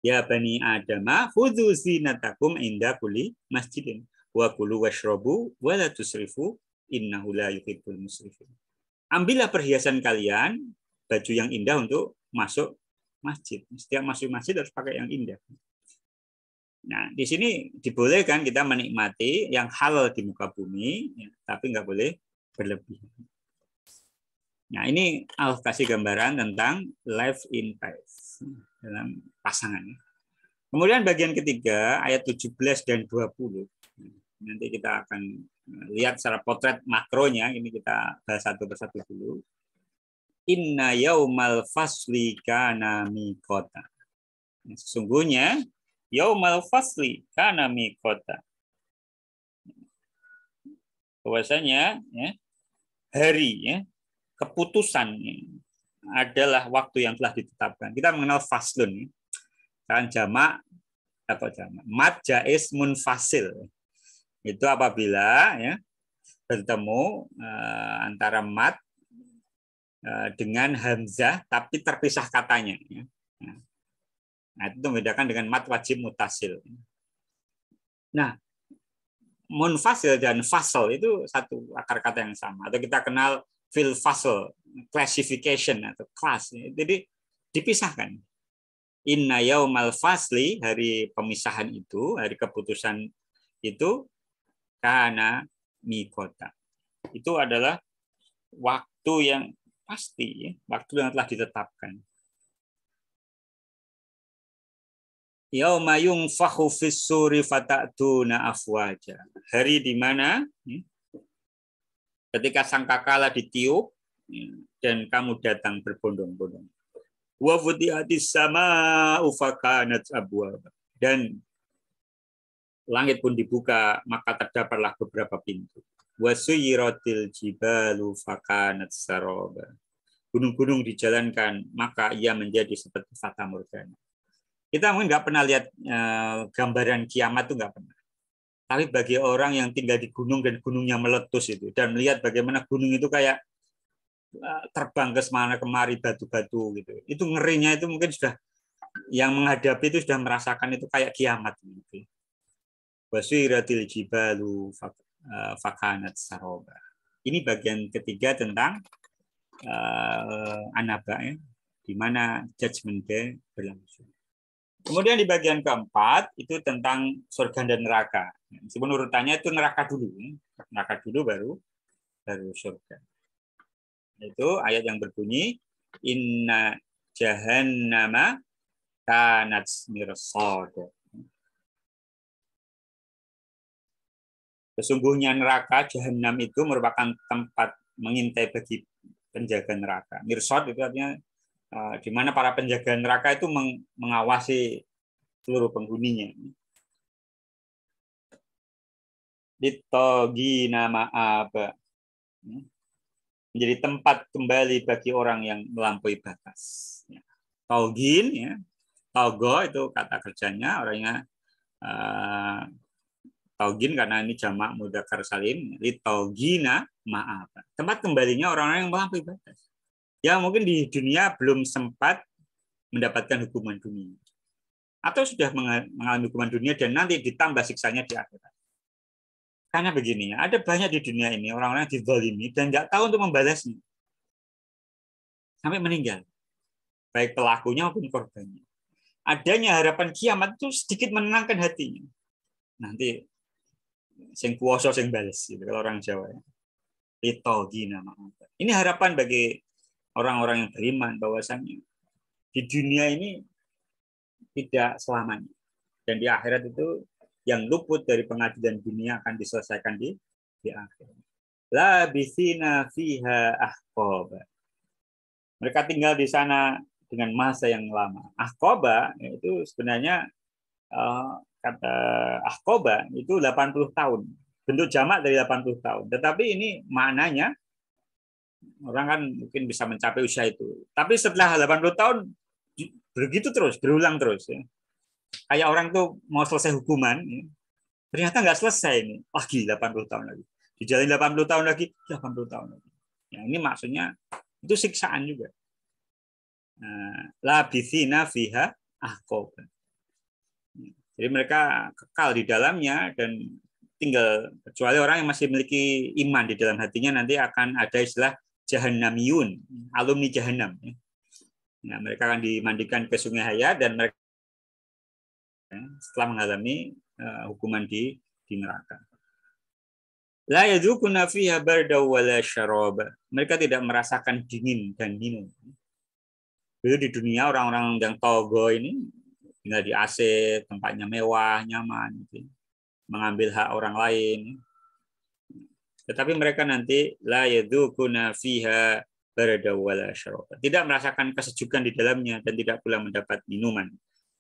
ya bani Adama khudzu zinatakum inda kulli masjidin wa kulu washrabu wa la tusrifu innahu la yuhibbul musrifin. Ambillah perhiasan kalian, baju yang indah untuk masuk masjid. Setiap masuk masjid harus pakai yang indah. Nah, di sini dibolehkan kita menikmati yang halal di muka bumi, ya, tapi nggak boleh berlebihan. Nah, ini I'll kasih gambaran tentang life in Paris dalam pasangan. Kemudian bagian ketiga, ayat 17 dan 20. Nanti kita akan lihat secara potret makronya, ini kita bahas satu persatu dulu. Inna yaumal fasli kana miqata. Sesungguhnya yaumal fasli kana miqata. Bahwasanya ya, hari ya, keputusan adalah waktu yang telah ditetapkan. Kita mengenal faslun. Kan jamak atau jamak. Mad jaiz munfasil. Itu apabila ya bertemu antara mat dengan hamzah tapi terpisah katanya. Ya. Nah, itu membedakan dengan mat wajib mutasil. Nah, munfasil dan fasal itu satu akar kata yang sama. Atau kita kenal fil fasal, classification atau class. Jadi dipisahkan. Inna yaumal fasli, hari pemisahan itu, hari keputusan itu, kana mikota. Itu adalah waktu yang pasti, waktu yang telah ditetapkan. Yauma yunfakhu fis suri fata'tuna afwaja. Hari di mana ketika sangkakala ditiup dan kamu datang berbondong-bondong. Wa futihatis sama'u fakanat abwaba. Dan langit pun dibuka, maka terdapatlah beberapa pintu. Wa suyiratil jibalu fakanat saraba. Gunung-gunung dijalankan, maka ia menjadi seperti fata morgana. Kita mungkin nggak pernah lihat gambaran kiamat itu nggak pernah. Tapi bagi orang yang tinggal di gunung dan gunungnya meletus itu dan melihat bagaimana gunung itu kayak terbang ke semana kemari batu-batu gitu, itu ngerinya itu mungkin sudah yang menghadapi itu sudah merasakan itu kayak kiamat gitu. Wasiratil jibalu fakanat saroba. Ini bagian ketiga tentang An-Naba, ya, di mana judgment day berlangsung. Kemudian di bagian keempat itu tentang surga dan neraka. Meskipun urutannya itu neraka dulu baru surga. Itu ayat yang berbunyi inna jahannama kanat mirsada. Sesungguhnya neraka jahanam itu merupakan tempat mengintai bagi penjaga neraka. Mirsad itu artinya di mana para penjaga neraka itu mengawasi seluruh penghuninya. Ditogina ma'aba. Menjadi tempat kembali bagi orang yang melampaui batas. Togin, ya. Togo itu kata kerjanya, orangnya togin karena ini jamak mudzakkar salim. Litogina ma'aba. Tempat kembalinya orang-orang yang melampaui batas. Ya mungkin di dunia belum sempat mendapatkan hukuman dunia. Atau sudah mengalami hukuman dunia dan nanti ditambah siksanya di akhirat. Karena begini, ada banyak di dunia ini orang-orang yang dizalimi dan nggak tahu untuk membalasnya. Sampai meninggal. Baik pelakunya maupun korbannya. Adanya harapan kiamat itu sedikit menenangkan hatinya. Nanti sing kuwasa sing balas gitu kalau orang Jawa. Ini harapan bagi orang-orang yang beriman bahwasanya di dunia ini tidak selamanya. Dan di akhirat itu yang luput dari pengadilan dunia akan diselesaikan di akhirat. Labithina fiha ahqaba. Mereka tinggal di sana dengan masa yang lama. Ahqaba itu sebenarnya kata ahqaba itu 80 tahun. Bentuk jamak dari 80 tahun. Tetapi ini maknanya orang kan mungkin bisa mencapai usia itu. Tapi setelah 80 tahun begitu terus, berulang terus. Ya. Kayak orang tuh mau selesai hukuman, ya. Ternyata nggak selesai ini. Lagi 80 tahun lagi. Dijalin 80 tahun lagi, 80 tahun lagi. Ya, ini maksudnya itu siksaan juga. Labithina fiha ahqaba. Jadi mereka kekal di dalamnya dan tinggal kecuali orang yang masih memiliki iman di dalam hatinya nanti akan ada istilah jahannamiyun, alumni jahannam. Nah, mereka akan dimandikan ke Sungai Hayat dan mereka setelah mengalami hukuman di neraka. La yadzukuna fiha barda wala syaraba. Mereka tidak merasakan dingin dan minum. Dulu di dunia orang-orang yang togo ini tinggal di AC, tempatnya mewah, nyaman, gitu. Mengambil hak orang lain. Tetapi mereka nanti la yadzukuna fiha barda wala syaraba. Tidak merasakan kesejukan di dalamnya dan tidak pula mendapat minuman.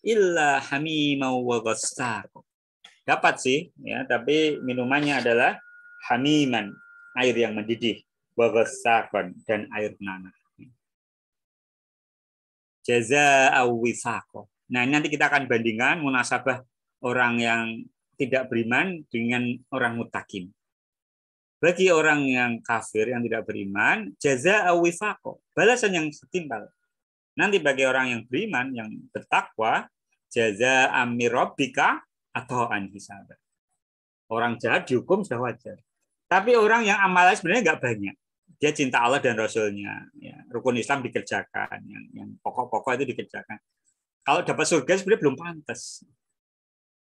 Illa hamimau wa ghassaq. Dapat sih, ya, tapi minumannya adalah hamiman, air yang mendidih, wa ghassaqan dan air nanah. Jazaa'u wifaqah. Nah, nanti kita akan bandingkan munasabah orang yang tidak beriman dengan orang muttaqin. Bagi orang yang kafir, yang tidak beriman, jazaa'u wifaqo, balasan yang setimpal. Nanti bagi orang yang beriman, yang bertakwa, jazaa'an min rabbika atau an hisab. Orang jahat dihukum sudah wajar. Tapi orang yang amalnya sebenarnya nggak banyak. Dia cinta Allah dan Rasulnya. Ya, rukun Islam dikerjakan. Yang pokok-pokok itu dikerjakan. Kalau dapat surga sebenarnya belum pantas.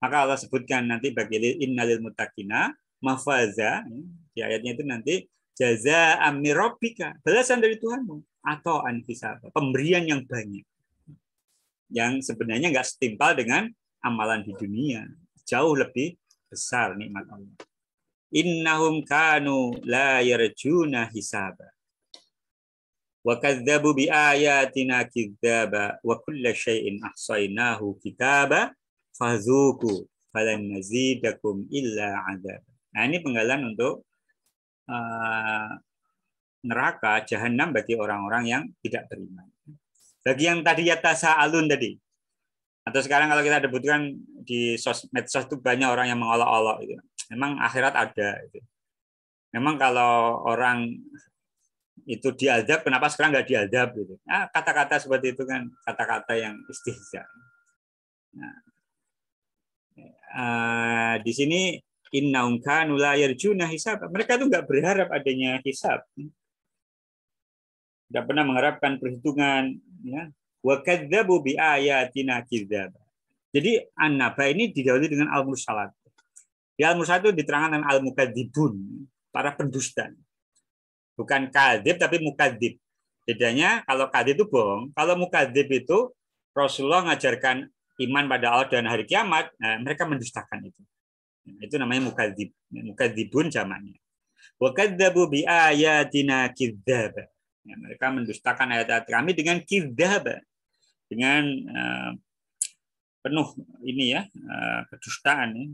Maka Allah sebutkan nanti bagi innalil muttaqina mafaza, di ayatnya itu nanti jazaa'an min rabbika, balasan dari Tuhanmu, atau an hisab, pemberian yang banyak. Yang sebenarnya nggak setimpal dengan amalan di dunia. Jauh lebih besar nikmat Allah. Innahum kanu la yarjuna hisaba. Wa kadzdzabu bi ayatina kidzaba wa kulla syai'in ahsaynahu kitaba fadzuqu falan nazidakum illa 'adzab. Nah, ini penggalan untuk neraka jahanam bagi orang-orang yang tidak beriman. Bagi yang tadi yatasaalun tadi. Atau sekarang kalau kita debutkan di medsos itu banyak orang yang mengolok-olok itu. Memang akhirat ada itu. Memang kalau orang itu diazab, kenapa sekarang nggak diazab gitu. Nah, kata-kata seperti itu kan kata-kata yang istihza. Nah, di sini innahum kanu la yarjuna hisab. Mereka itu nggak berharap adanya hisab. Tidak pernah mengharapkan perhitungan, ya. Wa kadzdzabu bi ayatina kidzaba. Jadi an-naba ini didahului dengan al-mursalat. Di al-mursalat itu diterangkan dengan al-mukadzibun, para pendusta. Bukan kadzib tapi mukadzib. Bedanya kalau kadzib itu bohong, kalau mukadzib itu Rasulullah mengajarkan iman pada Allah dan hari kiamat, nah, mereka mendustakan itu. Itu namanya mukadzib. Mukadzibun jamaknya. Wa kadzdzabu bi ayatina kidzaba. Ya, mereka mendustakan ayat-ayat kami dengan kidzaba, dengan penuh ini ya, kedustaan, ya.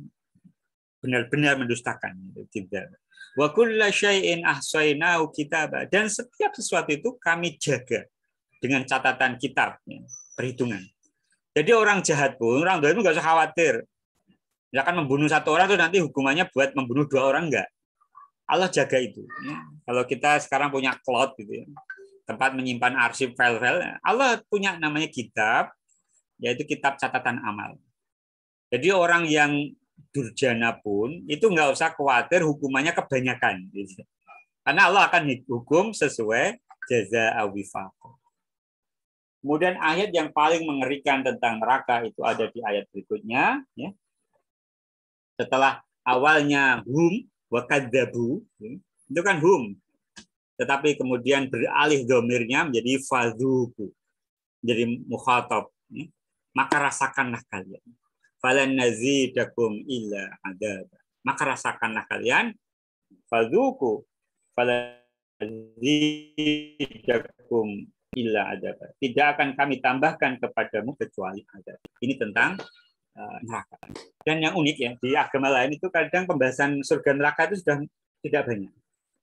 Benar-benar mendustakan kidzaba. Wa kulla syai'in ahsaynahu kitaba, dan setiap sesuatu itu kami jaga dengan catatan kitab, ya, perhitungan. Jadi orang jahat pun, orang dolim nggak usah khawatir. Ya kan membunuh satu orang itu nanti hukumannya buat membunuh dua orang enggak. Allah jaga itu. Ya. Kalau kita sekarang punya cloud gitu ya, tempat menyimpan arsip file-file, Allah punya namanya kitab, yaitu kitab catatan amal. Jadi orang yang durjana pun itu nggak usah khawatir hukumannya kebanyakan. Gitu. Karena Allah akan hukum sesuai jazaa'a wifaqah. Kemudian ayat yang paling mengerikan tentang neraka itu ada di ayat berikutnya. Ya. Setelah awalnya hum wa kadzabu, itu kan hum. Tetapi kemudian beralih domirnya menjadi fadzuqu, menjadi mukhatab. Ya. Maka rasakanlah kalian. Falan nazidakum illa adzab. Maka rasakanlah kalian, fadzuqu falan nazidakum illa adzab. Tidak akan kami tambahkan kepadamu kecuali azab. Ini tentang neraka. Dan yang unik ya, di agama lain itu kadang pembahasan surga neraka itu sudah tidak banyak.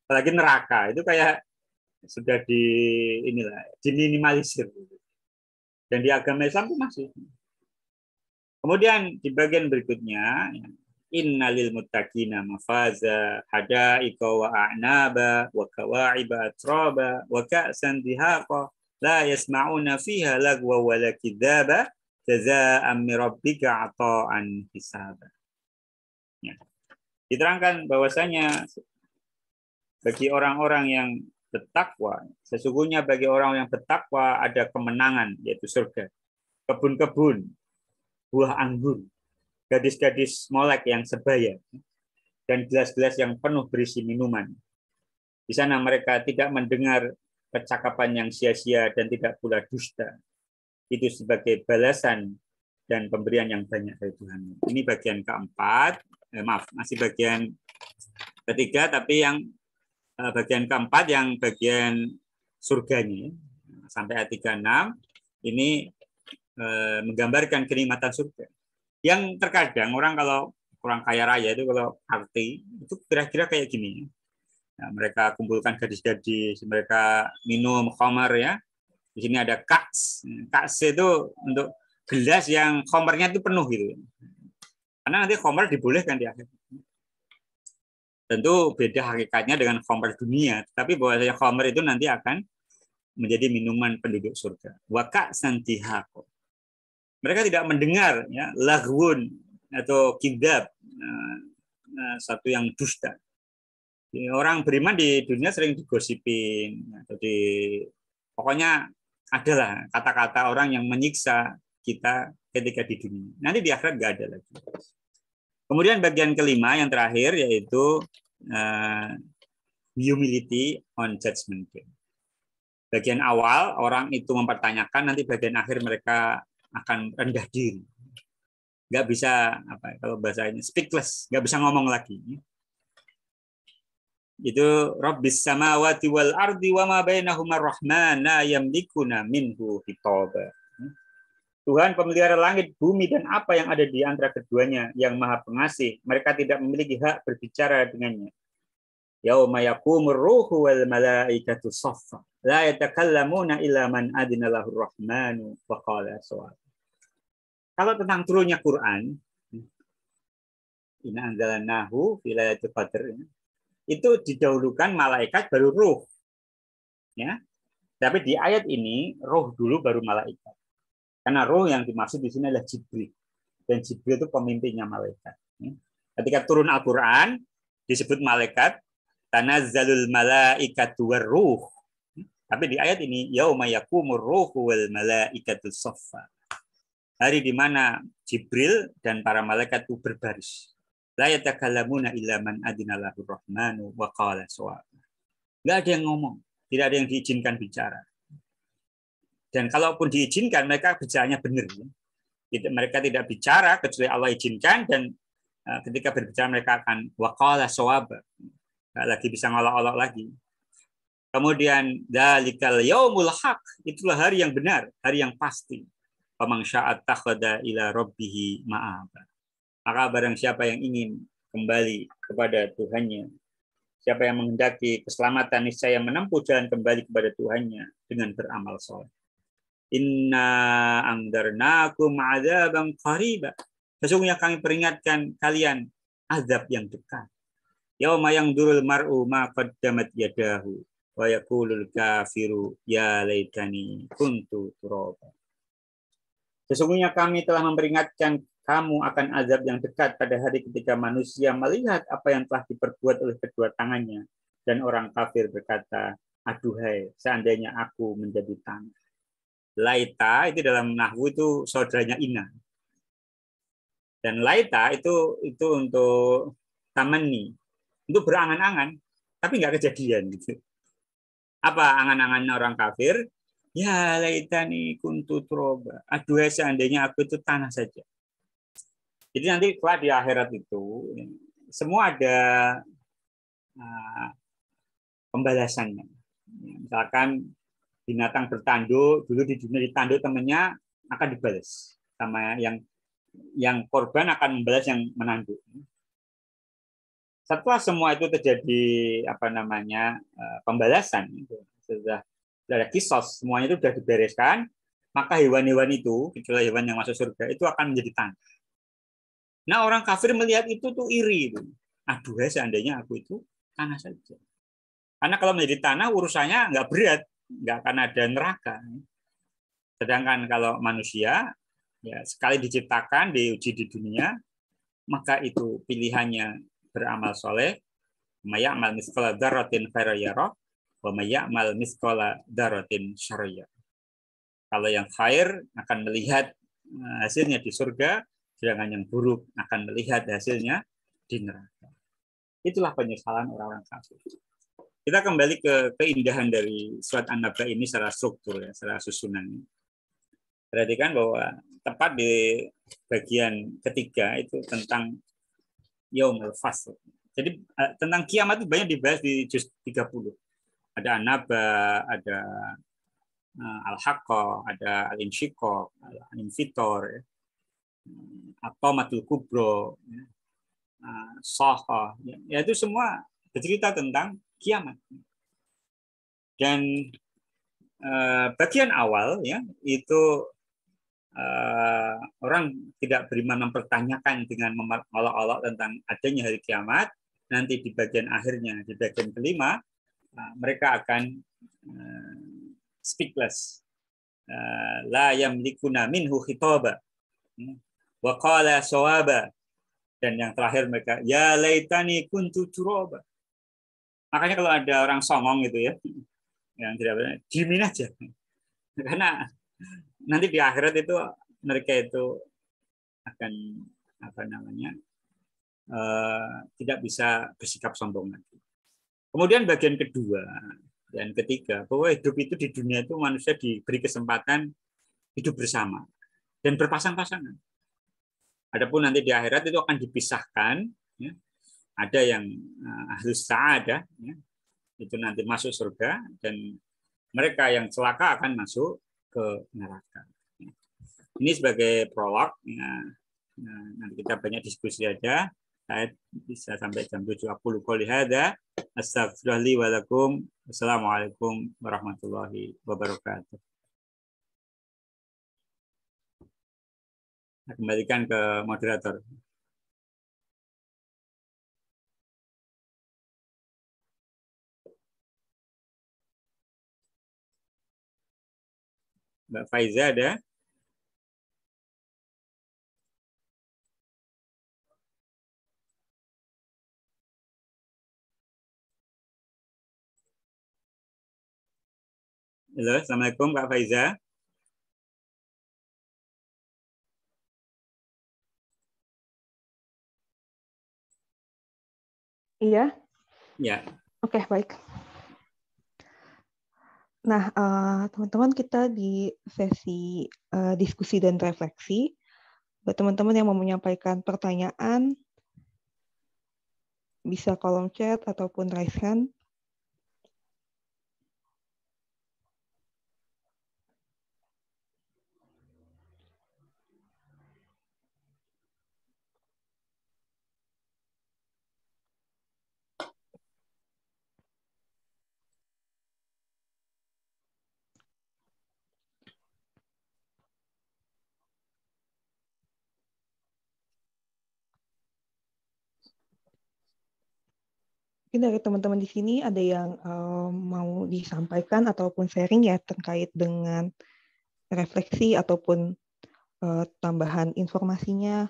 Apalagi neraka itu kayak sudah diminimalisir. Dan di agama Islam itu masih. Kemudian di bagian berikutnya, innalil muttaqina mafaza hadaiqa wa a'naba wa kawa'iba atraba wa ka'san dihaqa la yasma'una fiha lagwa wa la kidzaba jazaa'an min rabbika 'ata'an hisaba. Ya. Diterangkan bahwasanya bagi orang-orang yang bertakwa, sesungguhnya bagi orang yang bertakwa ada kemenangan, yaitu surga. Kebun-kebun, buah anggur, gadis-gadis molek yang sebaya, dan gelas-gelas yang penuh berisi minuman. Di sana mereka tidak mendengar percakapan yang sia-sia dan tidak pula dusta. Itu sebagai balasan dan pemberian yang banyak dari Tuhan. Ini bagian keempat, masih bagian ketiga, tapi yang bagian keempat yang bagian surganya sampai ayat 36 ini menggambarkan kenikmatan surga. Yang terkadang orang kalau kurang kaya raya itu kalau party itu kira-kira kayak gini. Nah, mereka kumpulkan gadis-gadis, mereka minum khamar ya. Di sini ada kaks. Kaks itu untuk gelas yang khamarnya itu penuh gitu. Karena nanti khamr dibolehkan di akhir. Tentu beda hakikatnya dengan khamr dunia, tapi bahwasanya khamr itu nanti akan menjadi minuman penduduk surga. Wa ka'san dihaqo. Mereka tidak mendengar ya laghwun atau kidab, satu yang dusta. Orang beriman di dunia sering digosipin atau pokoknya adalah kata-kata orang yang menyiksa kita ketika di dunia. Nanti di akhirat nggak ada lagi. Kemudian bagian kelima yang terakhir yaitu humility on judgment day. Bagian awal orang itu mempertanyakan, nanti bagian akhir mereka akan rendah diri. Nggak bisa kalau bahasanya speechless, nggak bisa ngomong lagi. Itu Rabbis samawati wal ardi wa ma bainahuma rahman la yamlikuna minhu hitaba. Tuhan pemelihara langit, bumi, dan apa yang ada di antara keduanya yang maha pengasih. Mereka tidak memiliki hak berbicara dengannya. Yauma yaqumur ruhu wal malaikatu saffa. La yatakallamuna illa man adina lahur rahmanu wa qala shawab. Kalau tentang turunnya Quran, inna anzalnahu fi lailatul qadr, itu didahulukan malaikat baru ruh. Ya. Tapi di ayat ini roh dulu baru malaikat. Karena roh yang dimaksud di sini adalah Jibril. Dan Jibril itu pemimpinnya malaikat. Ketika turun Al-Qur'an disebut malaikat, tanazzalul malaikatu warruh. Tapi di ayat ini yauma yaqumur ruhu wal malaikatu saffa. Hari di mana Jibril dan para malaikat itu berbaris. La yatakallamuna illa man adina lahu rahmanu wa qala shawab. Enggak ada yang ngomong, tidak ada yang diizinkan bicara. Dan kalaupun diizinkan, mereka bicaranya benar. Mereka tidak bicara kecuali Allah izinkan, dan ketika berbicara mereka akan waqala shawab. Nggak lagi bisa ngolok-olok lagi. Kemudian dalikal yaumul haq, itulah hari yang benar, hari yang pasti. Faman syaa'a takhadha ila rabbih ma'ab. Maka barang siapa yang ingin kembali kepada Tuhannya, siapa yang menghendaki keselamatan, niscaya menempuh jalan kembali kepada Tuhannya dengan beramal saleh. Inna angdarnakum adzaban qariba. Sesungguhnya kami peringatkan kalian azab yang dekat. Yauma yangdurul mar'u ma qaddamat yadahu wa yaqulul kafiru ya laitani kuntu turaba. Sesungguhnya kami telah memperingatkan kamu akan azab yang dekat pada hari ketika manusia melihat apa yang telah diperbuat oleh kedua tangannya, dan orang kafir berkata, aduhai, seandainya aku menjadi tanah. Laita itu dalam nahwu itu saudaranya ina. Dan laita itu untuk tamani, untuk berangan-angan, tapi nggak kejadian gitu. Apa angan-angan orang kafir? Ya laitani kuntu turaba. Aduhai, seandainya aku itu tanah saja. Jadi nanti kelak di akhirat itu semua ada pembalasannya. Misalkan binatang bertanduk, dulu di dunia ditanduk temannya, akan dibalas sama yang korban akan membalas yang menanduk. Setelah semua itu terjadi pembalasan, sudah ada kisos, semuanya itu sudah dibereskan, maka hewan-hewan itu, kecuali hewan yang masuk surga, itu akan menjadi tanah. Nah, orang kafir melihat itu tuh iri itu. Aduh, seandainya aku itu tanah saja. Karena kalau menjadi tanah urusannya nggak berat, nggak akan ada neraka. Sedangkan kalau manusia, ya sekali diciptakan, diuji di dunia, maka itu pilihannya beramal soleh, maya'mal misqala dzarratin khairan yarah, wa maya'mal misqala dzarratin syarran yarah. Kalau yang khair akan melihat hasilnya di surga, sedangkan yang buruk akan melihat hasilnya di neraka. Itulah penyesalan orang-orang kafir. Kita kembali ke keindahan dari surat An-Naba ini secara struktur, ya, secara susunan. Perhatikan bahwa tepat di bagian ketiga itu tentang Yaumul Fasl. Jadi tentang kiamat itu banyak dibahas di juz 30. Ada An-Naba, ada Al-Haqqah, ada Al-Insyiqaq, Al-Infitor, At-Tamatul Kubro, Sahah, ya itu semua bercerita tentang kiamat. Dan bagian awal ya itu orang tidak beriman mempertanyakan dengan mengolok-olok tentang adanya hari kiamat, nanti di bagian akhirnya, di bagian kelima, mereka akan speechless. La yamlikuna minhu khitaba. Wa qala sawaba. Dan yang terakhir mereka, ya laitani kuntu turaba. Makanya kalau ada orang songong gitu ya, yang tidak benar, diemin aja. Karena nanti di akhirat itu mereka itu akan tidak bisa bersikap sombong lagi. Kemudian bagian kedua dan ketiga, bahwa hidup itu di dunia itu manusia diberi kesempatan hidup bersama dan berpasang-pasangan. Adapun nanti di akhirat itu akan dipisahkan, ya. Ada yang ahlus sa'adah, ya, itu nanti masuk surga, dan mereka yang celaka akan masuk ke neraka. Ini sebagai prolog. Ya. Nah, nanti kita banyak diskusi aja. Saya bisa sampai jam 7. Aku qouli hadza, astaghfirullahi wa lakum. Wassalamualaikum warahmatullahi wabarakatuh. Saya kembalikan ke moderator. Mbak Faiza ada? Halo, Assalamualaikum Kak Faiza. Iya. Ya. Oke, baik. Nah, teman-teman, kita di sesi diskusi dan refleksi. Buat teman-teman yang mau menyampaikan pertanyaan, bisa kolom chat ataupun raise hand. Mungkin dari teman-teman di sini ada yang mau disampaikan ataupun sharing ya terkait dengan refleksi ataupun tambahan informasinya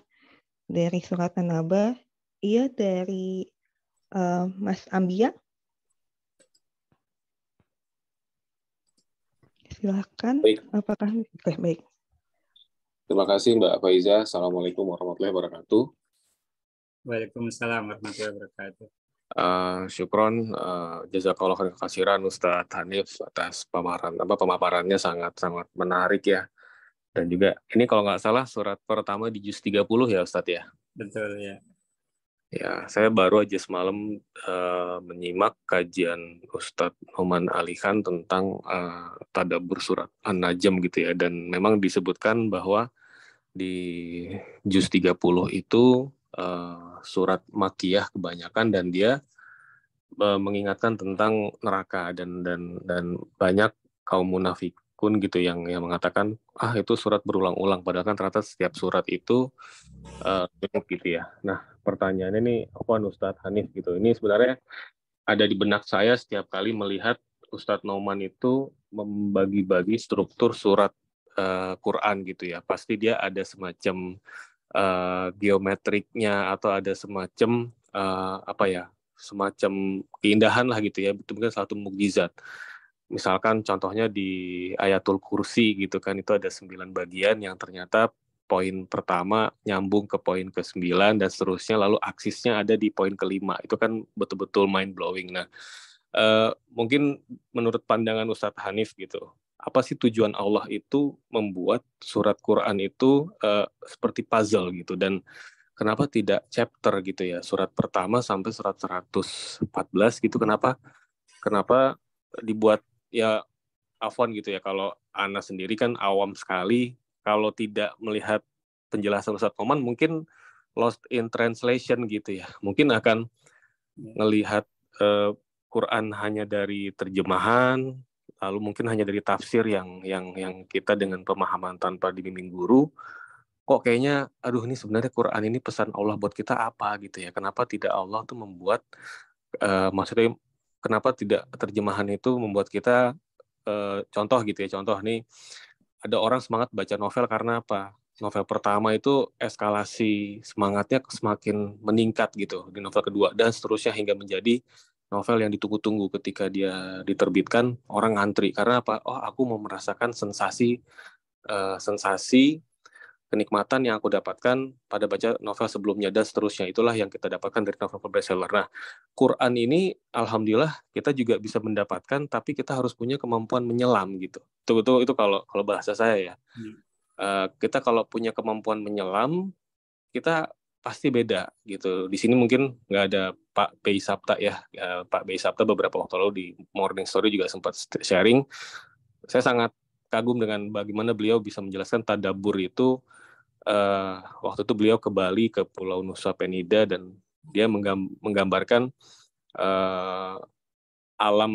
dari surat An-Naba. Iya, dari Mas Ambia. Silakan. Baik. Apakah baik? Terima kasih Mbak Faiza. Assalamualaikum warahmatullahi wabarakatuh. Waalaikumsalam warahmatullahi wabarakatuh. Syukron, jazakallah khairan katsiran Ustadz Hanif atas pemaparannya sangat menarik ya. Dan juga ini kalau nggak salah surat pertama di juz 30 ya Ustadz ya. Betul ya. Ya, saya baru aja semalam menyimak kajian Ustadz Noman Ali Khan tentang tadabbur surat An-Najm gitu ya, dan memang disebutkan bahwa di juz 30 itu surat Makkiyah kebanyakan, dan dia mengingatkan tentang neraka dan banyak kaum munafikun gitu yang mengatakan itu surat berulang-ulang, padahal kan ternyata setiap surat itu gitu ya. Nah, pertanyaannya nih, Ustadz Hanif gitu, ini sebenarnya ada di benak saya setiap kali melihat Ustadz Noman itu membagi-bagi struktur surat Quran gitu ya. Pasti dia ada semacam geometriknya atau ada semacam semacam keindahan lah gitu ya. Itu mungkin satu mukjizat. Misalkan contohnya di Ayatul Kursi gitu kan, itu ada 9 bagian yang ternyata poin pertama nyambung ke poin ke-9 dan seterusnya, lalu aksisnya ada di poin ke-5. Itu kan betul-betul mind blowing. Nah, mungkin menurut pandangan Ustadz Hanif gitu, apa sih tujuan Allah itu membuat surat Quran itu seperti puzzle gitu, dan kenapa tidak chapter gitu ya, surat pertama sampai surat 114 gitu, kenapa dibuat ya, afwan gitu ya, kalau Ana sendiri kan awam sekali, kalau tidak melihat penjelasan Ustadz Noman mungkin lost in translation gitu ya, mungkin akan ngelihat Quran hanya dari terjemahan, lalu mungkin hanya dari tafsir yang kita dengan pemahaman tanpa dibimbing guru, kok kayaknya aduh ini sebenarnya Quran ini pesan Allah buat kita apa gitu ya. Kenapa tidak Allah tuh membuat maksudnya kenapa tidak terjemahan itu membuat kita contoh gitu ya. Contoh nih ada orang semangat baca novel karena apa? Novel pertama itu eskalasi semangatnya semakin meningkat gitu di novel kedua dan seterusnya hingga menjadi novel yang ditunggu-tunggu ketika dia diterbitkan orang ngantri karena apa? Oh aku mau merasakan sensasi kenikmatan yang aku dapatkan pada baca novel sebelumnya dan seterusnya. Itulah yang kita dapatkan dari novel bestseller. Nah, Quran ini alhamdulillah kita juga bisa mendapatkan, tapi kita harus punya kemampuan menyelam gitu. Itu kalau bahasa saya ya. Kita kalau punya kemampuan menyelam, kita pasti beda gitu. Di sini mungkin nggak ada Pak Bey Sapta ya. Pak Bey Sapta beberapa waktu lalu di Morning Story juga sempat sharing. Saya sangat kagum dengan bagaimana beliau bisa menjelaskan tadabbur itu. Waktu itu beliau ke Bali, ke Pulau Nusa Penida, dan dia menggambarkan alam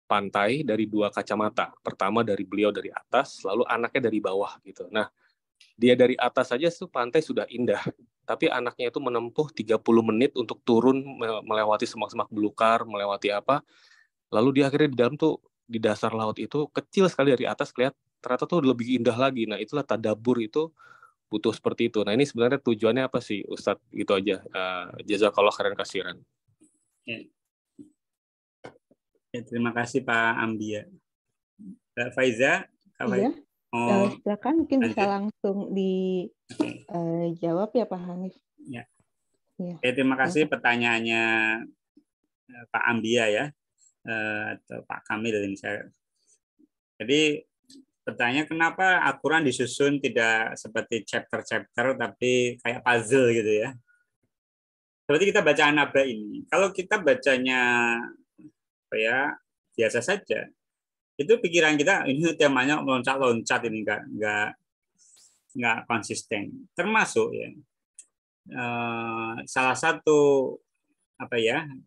pantai dari dua kacamata. Pertama dari beliau dari atas, lalu anaknya dari bawah gitu. Nah, dia dari atas saja tuh pantai sudah indah, tapi anaknya itu menempuh 30 menit untuk turun melewati semak-semak belukar, melewati apa. Lalu dia akhirnya di dalam tuh di dasar laut itu kecil sekali dari atas kelihatan ternyata tuh lebih indah lagi. Nah, itulah tadabbur itu butuh seperti itu. Nah, ini sebenarnya tujuannya apa sih, Ustadz? Gitu aja. Jazakallah khairan kasiran. Ya, terima kasih Pak Ambia. Faiza, Iya. Silakan mungkin bisa langsung dijawab ya Pak Hanif. Ya. Terima kasih pertanyaannya Pak Ambia ya, atau Pak Kamil ini saya. Jadi pertanyaan kenapa Al-Quran disusun tidak seperti chapter-chapter tapi kayak puzzle gitu ya. Seperti kita baca An-Naba ini. Kalau kita bacanya biasa saja, itu pikiran kita ini temanya loncat-loncat ini nggak konsisten. Termasuk ya salah satu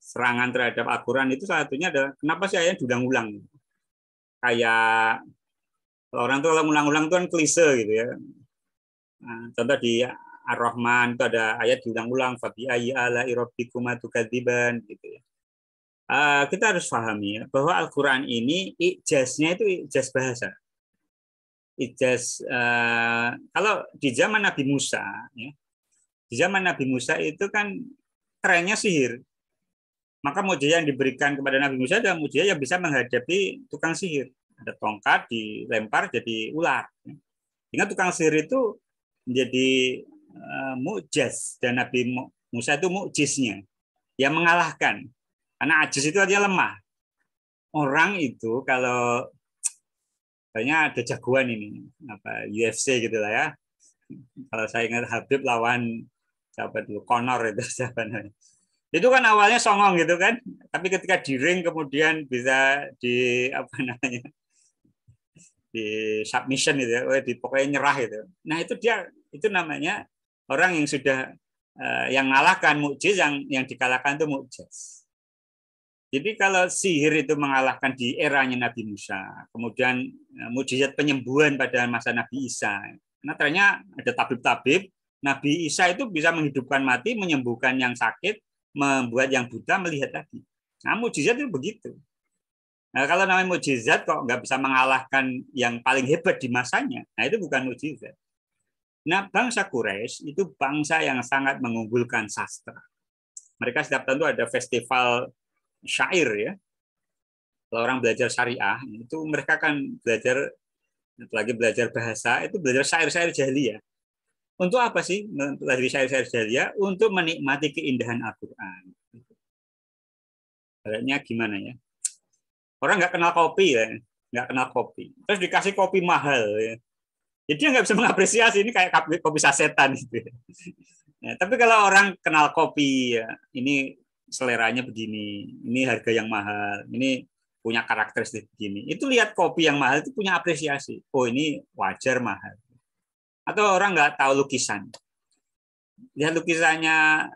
serangan terhadap Al-Quran itu salah satunya adalah kenapa sih ayatnya diulang-ulang. Kayak orang tuh kalau ulang-ulang itu kan klise gitu ya. Nah, contoh di Ar-Rahman itu ada ayat diulang-ulang fabi ayyi ala'i rabbikuma tukadziban gitu ya. Kita harus pahami ya, bahwa Al-Quran ini ijaznya itu ijaz bahasa. Ijaz kalau di zaman Nabi Musa ya. Di zaman Nabi Musa itu kan trennya sihir. Maka mukjizat yang diberikan kepada Nabi Musa adalah mukjizat yang bisa menghadapi tukang sihir. Ada tongkat dilempar jadi ular. Sehingga tukang sihir itu menjadi mukjaz dan Nabi Musa itu mukjiznya yang mengalahkan. Karena ajiz itu artinya lemah. Orang itu kalau kayaknya ada jagoan ini UFC gitu lah ya. Kalau saya ingat Habib lawan siapa dulu Conor itu siapa namanya. Itu kan awalnya songong gitu kan, tapi ketika di ring kemudian bisa di di submission gitu ya, pokoknya nyerah gitu. Nah itu namanya orang yang sudah yang mengalahkan mukjiz, yang dikalahkan itu mukjiz. Jadi kalau sihir itu mengalahkan di eranya Nabi Musa, kemudian mukjizat penyembuhan pada masa Nabi Isa. Karena ternyata ada tabib-tabib, Nabi Isa itu bisa menghidupkan mati, menyembuhkan yang sakit, membuat yang buta melihat lagi. Nah, mukjizat itu begitu. Nah, kalau namanya mukjizat kok nggak bisa mengalahkan yang paling hebat di masanya, nah itu bukan mukjizat. Nah, bangsa Quraisy itu bangsa yang sangat mengunggulkan sastra. Mereka setiap tahun itu ada festival syair ya. Kalau orang belajar syariah, itu mereka kan belajar, apalagi belajar bahasa, itu belajar syair-syair jahiliyah. Untuk apa sih belajar syair-syair jahiliyah? Untuk menikmati keindahan Al-Quran. Kayaknya gimana ya? Orang nggak kenal kopi ya, nggak kenal kopi. Terus dikasih kopi mahal ya. Jadi dia nggak bisa mengapresiasi, ini kayak kopi sasetan gitu. Ya, tapi kalau orang kenal kopi ya, ini seleranya begini, ini harga yang mahal, ini punya karakteristik begini. Itu lihat kopi yang mahal itu punya apresiasi. Oh ini wajar mahal. Atau orang nggak tahu lukisan. Lihat lukisannya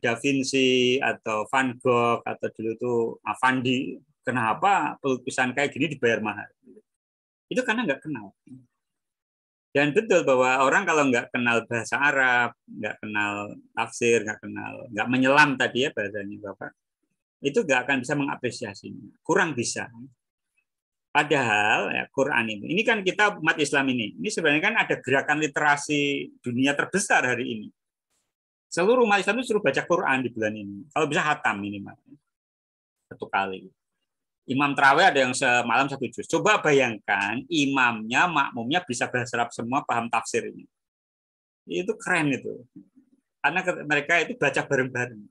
Da Vinci atau Van Gogh atau dulu itu Avandi, kenapa pelukisan kayak gini dibayar mahal? Itu karena nggak kenal. Dan betul bahwa orang kalau nggak kenal bahasa Arab, nggak kenal tafsir, nggak menyelam tadi ya bahasanya Bapak, itu nggak akan bisa mengapresiasinya. Kurang bisa. Padahal ya, Quran ini kan kita umat Islam ini sebenarnya kan ada gerakan literasi dunia terbesar hari ini. Seluruh umat Islam itu suruh baca Quran di bulan ini. Kalau bisa khatam minimal 1 kali. Imam terawih ada yang semalam 1 juz. Coba bayangkan imamnya, makmumnya bisa bahasa Arab semua, paham tafsir ini. Itu keren itu. Karena mereka itu baca bareng-bareng.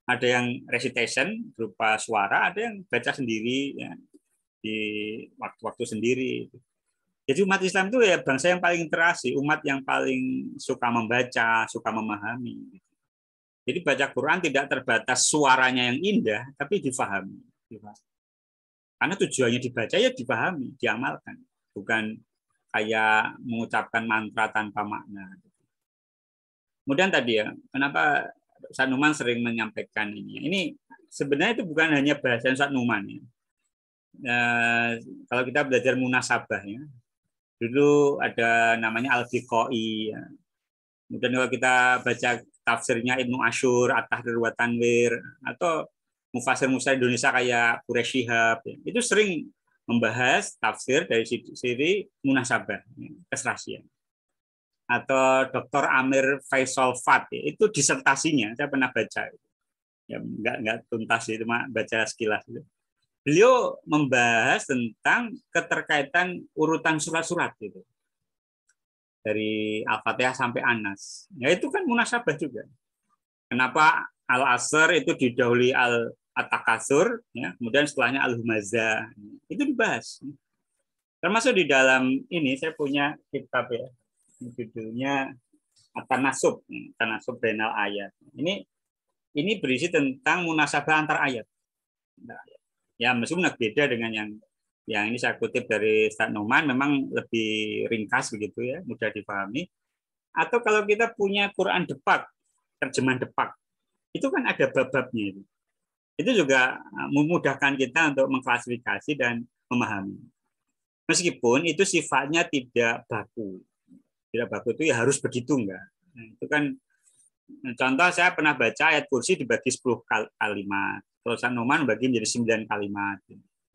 Ada yang recitation berupa suara, ada yang baca sendiri ya, di waktu-waktu sendiri. Jadi umat Islam itu ya bangsa yang paling literasi, umat yang paling suka membaca, suka memahami. Jadi baca Quran tidak terbatas suaranya yang indah, tapi difahami. Karena tujuannya dibaca ya dipahami, diamalkan. Bukan kayak mengucapkan mantra tanpa makna. Kemudian tadi ya, kenapa Ustaz Numan sering menyampaikan ini? Ini sebenarnya itu bukan hanya bahasa Ustaz Numan ya. Kalau kita belajar munasabah ya, dulu ada namanya Al-Fiqai ya. Kemudian kalau kita baca tafsirnya Ibnu Asyur, At-Tahrir wa Tanwir, atau mufasir-mufasir Indonesia kayak Quraish Shihab ya, itu sering membahas tafsir dari sisi munasabah ya, keserasian. Atau Dr. Amir Faisal Fat ya, itu disertasinya saya pernah baca ya, nggak tuntas itu cuma baca sekilas itu. Beliau membahas tentang keterkaitan urutan surat-surat gitu. Dari Al-Fatihah sampai An-Nas. Ya itu kan munasabah juga. Kenapa Al-Asr itu didahului At-Takasur, ya, kemudian setelahnya Al-Humazah. Itu dibahas. Termasuk di dalam ini saya punya kitab ya. Judulnya At-Tanasub, Tanasub Bainal Ayat. Ini berisi tentang munasabah antar ayat. Ya meskipun beda dengan yang ini saya kutip dari Ustaz Numan, memang lebih ringkas begitu ya, mudah dipahami. Atau kalau kita punya Quran Depak, terjemahan Depak, itu kan ada bab-babnya itu. Itu juga memudahkan kita untuk mengklasifikasi dan memahami. Meskipun itu sifatnya tidak baku. Tidak baku itu ya harus begitu enggak. Nah, itu kan contoh saya pernah baca ayat kursi dibagi 10 kalimat. Kalau Ustaz Numan bagi menjadi 9 kalimat.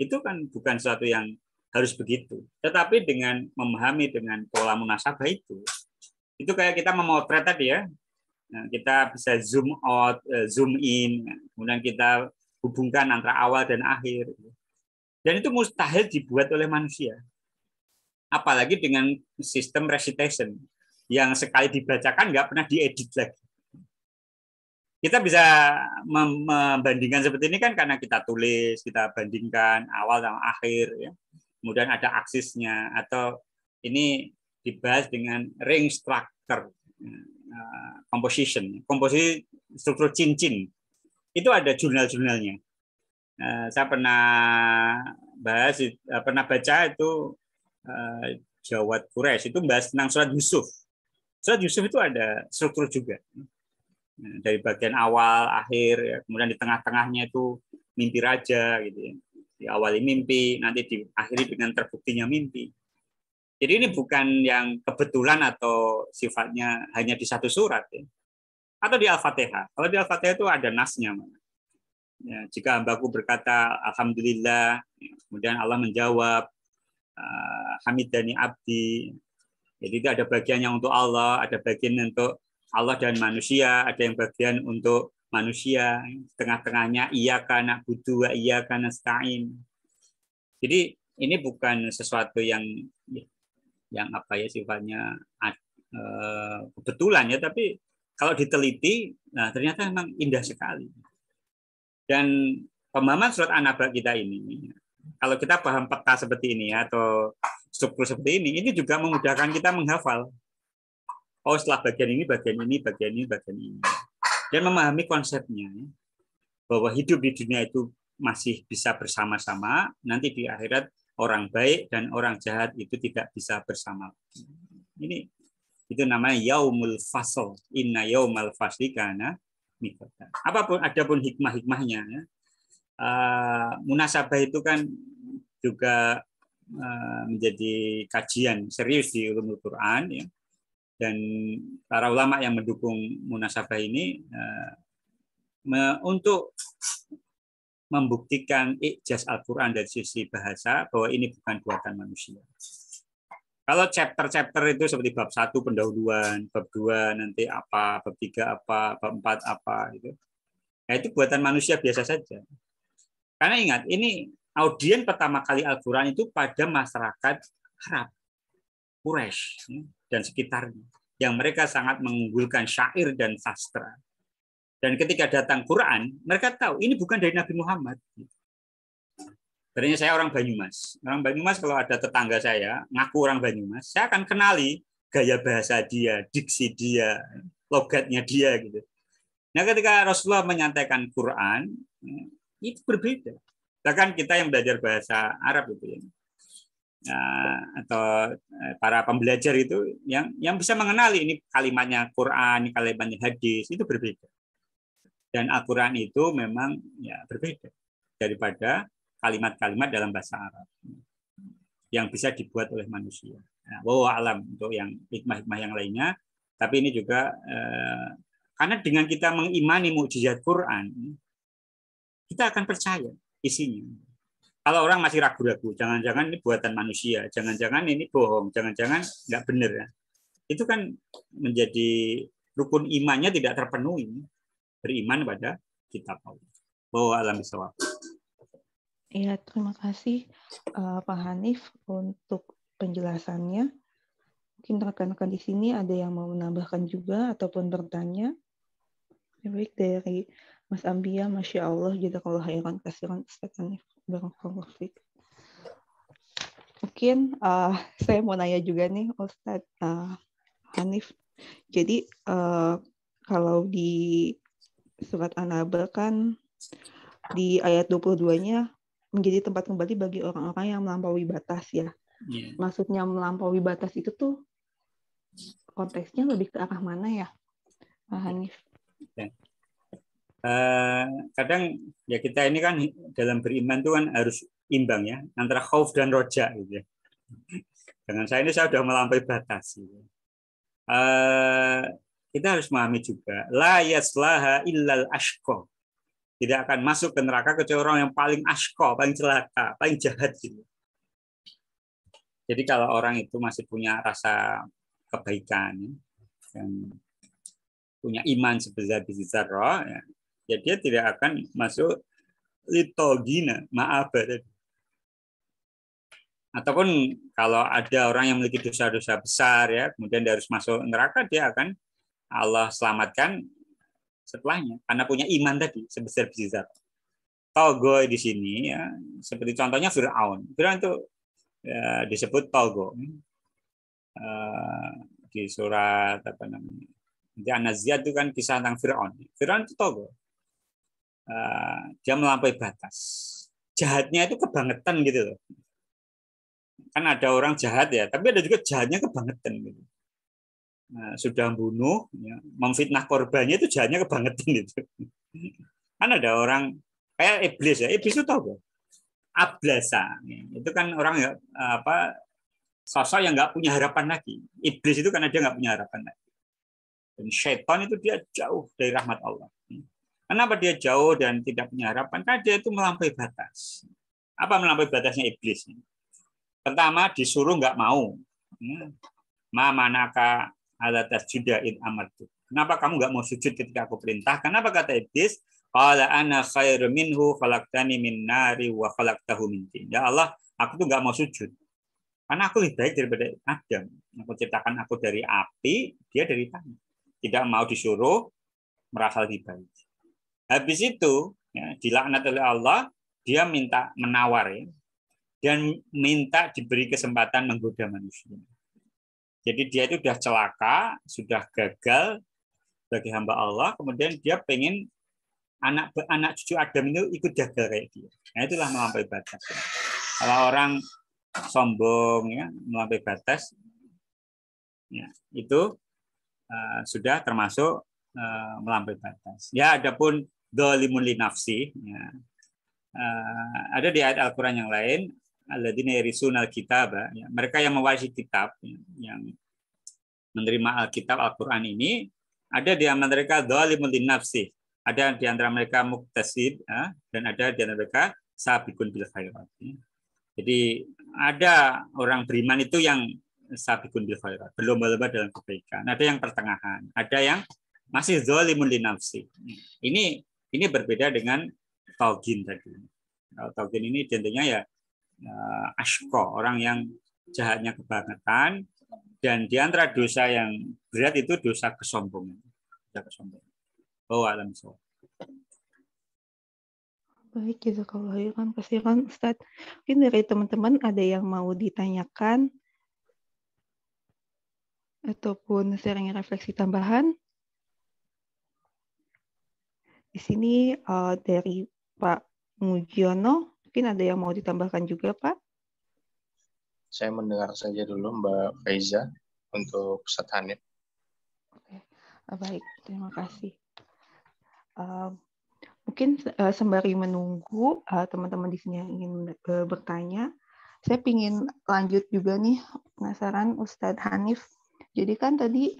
Itu kan bukan sesuatu yang harus begitu. Tetapi dengan memahami dengan pola munasabah itu kayak kita memotret tadi ya. Nah, kita bisa zoom out, zoom in, kemudian kita hubungkan antara awal dan akhir. Dan itu mustahil dibuat oleh manusia. Apalagi dengan sistem recitation yang sekali dibacakan nggak pernah diedit lagi. Kita bisa membandingkan seperti ini kan karena kita tulis, kita bandingkan awal sama akhir, ya. Kemudian ada aksisnya, atau ini dibahas dengan ring structure, composition, komposisi struktur cincin. Itu ada jurnal-jurnalnya. Saya pernah baca itu Jawad Quraisy itu bahas tentang surat Yusuf. Surat Yusuf itu ada struktur juga. Dari bagian awal, akhir, ya. Kemudian di tengah-tengahnya itu mimpi raja, gitu ya. Diawali mimpi, nanti diakhiri dengan terbuktinya mimpi. Jadi ini bukan yang kebetulan atau sifatnya hanya di satu surat, ya. Atau di Al-Fatihah. Kalau di Al-Fatihah itu ada nasnya. Ya, jika hambaku berkata Alhamdulillah, kemudian Allah menjawab Hamidani Abdi. Jadi itu ada bagian yang untuk Allah, ada bagian untuk Allah dan manusia, ada yang bagian untuk manusia, tengah-tengahnya iyyaka na'budu wa iyyaka nasta'in. Jadi ini bukan sesuatu yang apa ya sifatnya kebetulan ya, tapi kalau diteliti, nah ternyata memang indah sekali. Dan pemahaman surat An-Naba kita ini, kalau kita paham peta seperti ini atau struktur seperti ini juga memudahkan kita menghafal. Oh, setelah bagian ini, bagian ini, bagian ini, bagian ini. Dan memahami konsepnya, bahwa hidup di dunia itu masih bisa bersama-sama, nanti di akhirat orang baik dan orang jahat itu tidak bisa bersama. Itu namanya yaumul fasl. Inna yaumal fasli kana miqdar. Adapun hikmah-hikmahnya, ya. munasabah itu kan juga menjadi kajian serius di ulumul Quran, ya. Dan para ulama yang mendukung munasabah ini untuk membuktikan ijaz Al-Quran dari sisi bahasa bahwa ini bukan buatan manusia. Kalau chapter-chapter itu seperti bab 1 pendahuluan, bab 2 nanti apa, bab 3 apa, bab 4 apa gitu. Nah, itu buatan manusia biasa saja. Karena ingat, ini audien pertama kali Al-Quran itu pada masyarakat Arab, Quraisy dan sekitarnya, yang mereka sangat mengunggulkan syair dan sastra. Dan ketika datang Quran, mereka tahu ini bukan dari Nabi Muhammad. Sebenarnya saya orang Banyumas. Orang Banyumas kalau ada tetangga saya, ngaku orang Banyumas, saya akan kenali gaya bahasa dia, diksi dia, logatnya dia gitu. Nah, ketika Rasulullah menyampaikan Quran, itu berbeda. Bahkan kita yang belajar bahasa Arab itu ya, atau para pembelajar itu yang bisa mengenali ini kalimatnya Quran, kalimatnya hadis, itu berbeda. Dan Al-Quran itu memang ya berbeda daripada kalimat-kalimat dalam bahasa Arab yang bisa dibuat oleh manusia. Nah, wallahu alam untuk yang hikmah-hikmah yang lainnya. Tapi ini juga karena dengan kita mengimani mukjizat Quran, kita akan percaya isinya. Kalau orang masih ragu-ragu, jangan-jangan ini buatan manusia, jangan-jangan ini bohong, jangan-jangan nggak benar. Ya. Itu kan menjadi rukun imannya tidak terpenuhi. Beriman pada kitab Allah. Wallahu a'lam bishawab. Ya, terima kasih Pak Hanif untuk penjelasannya. Mungkin rekan-rekan di sini ada yang mau menambahkan juga ataupun bertanya. Baik, dari Mas Ambia, Masya Allah, jazakallahu khairan katsiran Ustaz Hanif. Barakallahu fiik. Mungkin saya mau nanya juga nih Ustaz Hanif. Jadi kalau di surat An-Naba kan di ayat 22-nya menjadi tempat kembali bagi orang-orang yang melampaui batas ya. Yeah. Maksudnya melampaui batas itu tuh konteksnya lebih ke arah mana ya, Pak Hanif? Yeah. Kadang ya kita ini kan dalam beriman itu kan harus imbang ya antara khauf dan roja gitu ya. Dengan saya sudah melampaui batas. Gitu. Kita harus memahami juga la yaslaha illal ashqa. Tidak akan masuk ke neraka kecuali orang yang paling ashqa, paling celaka, paling jahat gitu. Jadi kalau orang itu masih punya rasa kebaikan dan punya iman sebesar biji zarrah ya dia tidak akan masuk litogina, maaf tadi. Ataupun kalau ada orang yang memiliki dosa-dosa besar ya, kemudian dia harus masuk neraka, dia akan Allah selamatkan setelahnya karena punya iman tadi sebesar biji zarrah. Togo di sini ya, seperti contohnya Fir'aun. Fir'aun itu ya, disebut togo di surat apa namanya? Di An-Nazi'at itu kan kisah tentang Fir'aun. Fir'aun itu togo. Dia melampaui batas. Jahatnya itu kebangetan gitu loh. Kan ada orang jahat ya, tapi ada juga jahatnya kebangetan gitu. Nah, sudah membunuh, ya, memfitnah korbannya itu jahatnya kebangetan gitu. Kan ada orang kayak iblis ya, iblis itu tahu ablasa, itu kan orang ya, apa sosok yang nggak punya harapan lagi. Iblis itu karena dia nggak punya harapan lagi. Dan syaitan itu dia jauh dari rahmat Allah. Kenapa dia jauh dan tidak punya harapan? Karena dia itu melampaui batas. Apa melampaui batasnya iblis? Pertama disuruh nggak mau. Ma manaka ala tasjuda id amartu. Kenapa kamu nggak mau sujud ketika aku perintah? Kenapa kata iblis? Qala ana khairu minhu khalaqtani min nari wa khalaqtahu min tin. Ya Allah, aku tuh nggak mau sujud. Karena aku lebih baik daripada Adam. Aku ciptakan aku dari api, dia dari tanah. Tidak mau disuruh merasa lebih baik. Habis itu, ya, dilaknat oleh Allah, dia minta menawar ya, dan minta diberi kesempatan menggoda manusia. Jadi dia itu sudah celaka, sudah gagal bagi hamba Allah, kemudian dia pengen anak cucu Adam itu ikut gagal kayak dia. Nah, itulah melampaui batas. Ya. Kalau orang sombong ya, melampaui batas, ya, itu sudah termasuk melampaui batas. Ya, adapun dzalimun li nafsi, ya, ada di ayat Al-Quran yang lain, alladzina yarisunal kitab, ya, mereka yang mewarisi kitab, ya, yang menerima Alkitab Al-Quran ini, ada di antara mereka dzalimun linnafsi, ada di antara mereka muqtasid, ya, dan ada di antara mereka sabiqun bil khairat. Ya. Jadi ada orang beriman itu yang sabiqun bil khairat, berlomba-lomba dalam kebaikan. Ada yang pertengahan, ada yang masih dzalimun linnafsi. Ini berbeda dengan taugin tadi. Kalau taugin ini tentunya ya asyqa, orang yang jahatnya kebangetan, dan di antara dosa yang berat itu dosa kesombongan. Oh, alam so. Baik, jazakallahu khairan kasiran Ustaz. Mungkin dari teman-teman ada yang mau ditanyakan ataupun sharing refleksi tambahan. Di sini dari Pak Mujiono, mungkin ada yang mau ditambahkan juga, Pak? Saya mendengar saja dulu Mbak Faiza untuk Ustaz Hanif. Oke, baik, terima kasih. Mungkin sembari menunggu teman-teman di sini yang ingin bertanya, saya ingin lanjut juga nih, penasaran Ustadz Hanif. Jadi kan tadi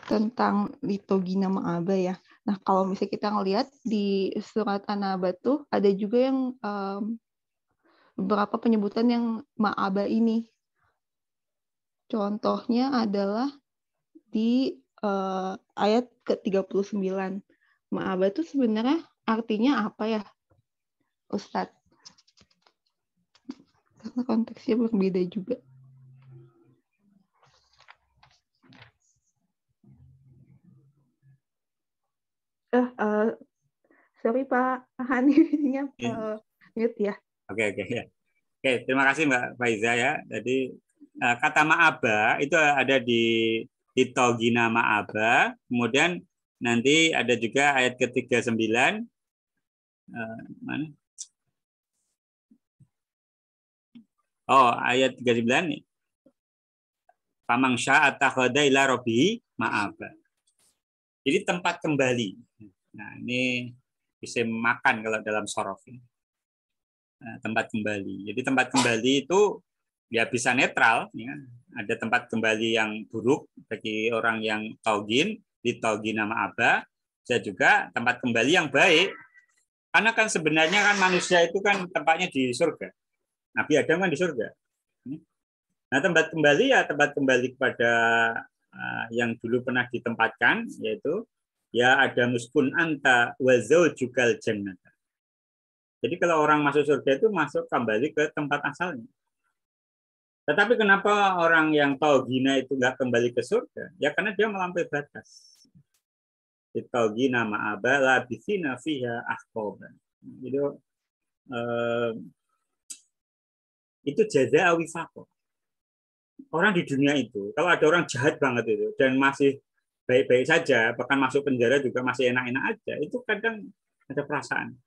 tentang litogina ma'aba ya. Nah, kalau misalnya kita ngelihat di surat An-Naba tuh ada juga yang beberapa penyebutan yang ma'aba ini. Contohnya adalah di ayat ke-39. Ma'aba itu sebenarnya artinya apa ya, Ustadz? Karena konteksnya berbeda juga. Sorry Pak Hanifnya mute ya. Oke, ya. Oke, terima kasih Mbak Faiza ya. Jadi kata ma'aba itu ada di taugina ma'aba, kemudian nanti ada juga ayat ke-39 mana? Oh, ayat 39 nih. Famang syaa attakhadha ila rabbihi ma'aba. Jadi tempat kembali. Nah, ini bisa makan kalau dalam sorof ini. Nah, tempat kembali. Jadi tempat kembali itu ya bisa netral, ya. Ada tempat kembali yang buruk bagi orang yang taugin, di taugina ma'aba, bisa juga tempat kembali yang baik. Karena kan sebenarnya kan manusia itu kan tempatnya di surga. Nabi Adam kan di surga. Nah, tempat kembali ya tempat kembali kepada yang dulu pernah ditempatkan, yaitu ya ada muskun anta wa zaujukal jannah. Jadi kalau orang masuk surga itu masuk kembali ke tempat asalnya. Tetapi kenapa orang yang taugina itu nggak kembali ke surga? Ya karena dia melampaui batas. Taugina ma'aba labithina fiha ahqaban. Jadi itu jaza awifaqo. Orang di dunia itu, kalau ada orang jahat banget itu dan masih baik-baik saja, bahkan masuk penjara juga masih enak-enak aja, itu kadang ada perasaan.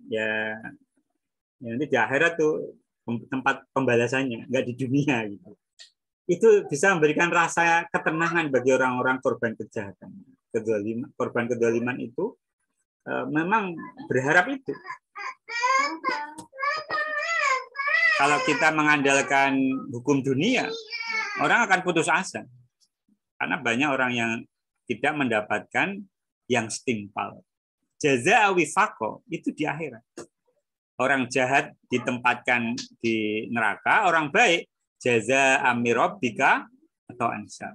Ya nanti di akhirat tuh tempat pembalasannya, nggak di dunia gitu. Itu bisa memberikan rasa ketenangan bagi orang-orang korban kejahatan. Korban kedoliman itu memang berharap itu. Kalau kita mengandalkan hukum dunia, orang akan putus asa. Karena banyak orang yang tidak mendapatkan yang setimpal. Jaza wifaqo itu di akhirat. Orang jahat ditempatkan di neraka, orang baik jaza amirabbika atau ansar.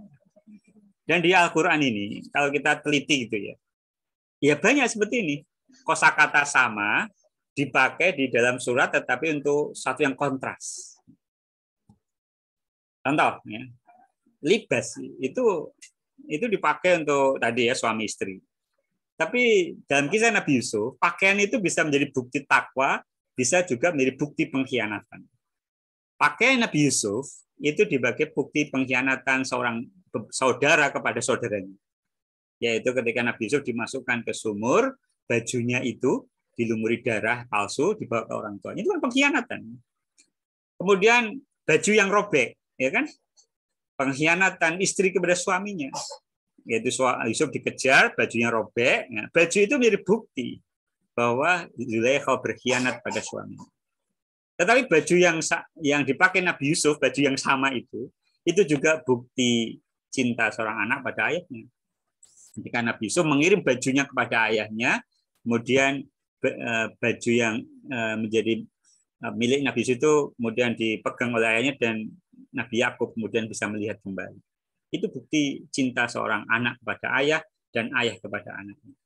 Dan di Al-Quran ini, kalau kita teliti gitu ya banyak seperti ini. Kosakata sama dipakai di dalam surat, tetapi untuk satu yang kontras. Contoh, ya, libas itu dipakai untuk tadi ya suami istri. Tapi dalam kisah Nabi Yusuf, pakaian itu bisa menjadi bukti takwa, bisa juga menjadi bukti pengkhianatan. Pakaian Nabi Yusuf itu dipakai bukti pengkhianatan seorang saudara kepada saudaranya. Yaitu ketika Nabi Yusuf dimasukkan ke sumur, bajunya itu dilumuri darah palsu dibawa ke orang tuanya, itu kan pengkhianatan. Kemudian baju yang robek, ya kan? Pengkhianatan istri kepada suaminya. Yaitu Yusuf dikejar, bajunya robek. Ya, baju itu menjadi bukti bahwa Zulaikha berkhianat pada suami. Tetapi baju yang dipakai Nabi Yusuf, baju yang sama itu juga bukti cinta seorang anak pada ayahnya. Ketika Nabi Yusuf mengirim bajunya kepada ayahnya, kemudian baju yang menjadi milik Nabi Yusuf itu kemudian dipegang oleh ayahnya dan Nabi Yakub kemudian bisa melihat kembali. Itu bukti cinta seorang anak kepada ayah dan ayah kepada anaknya.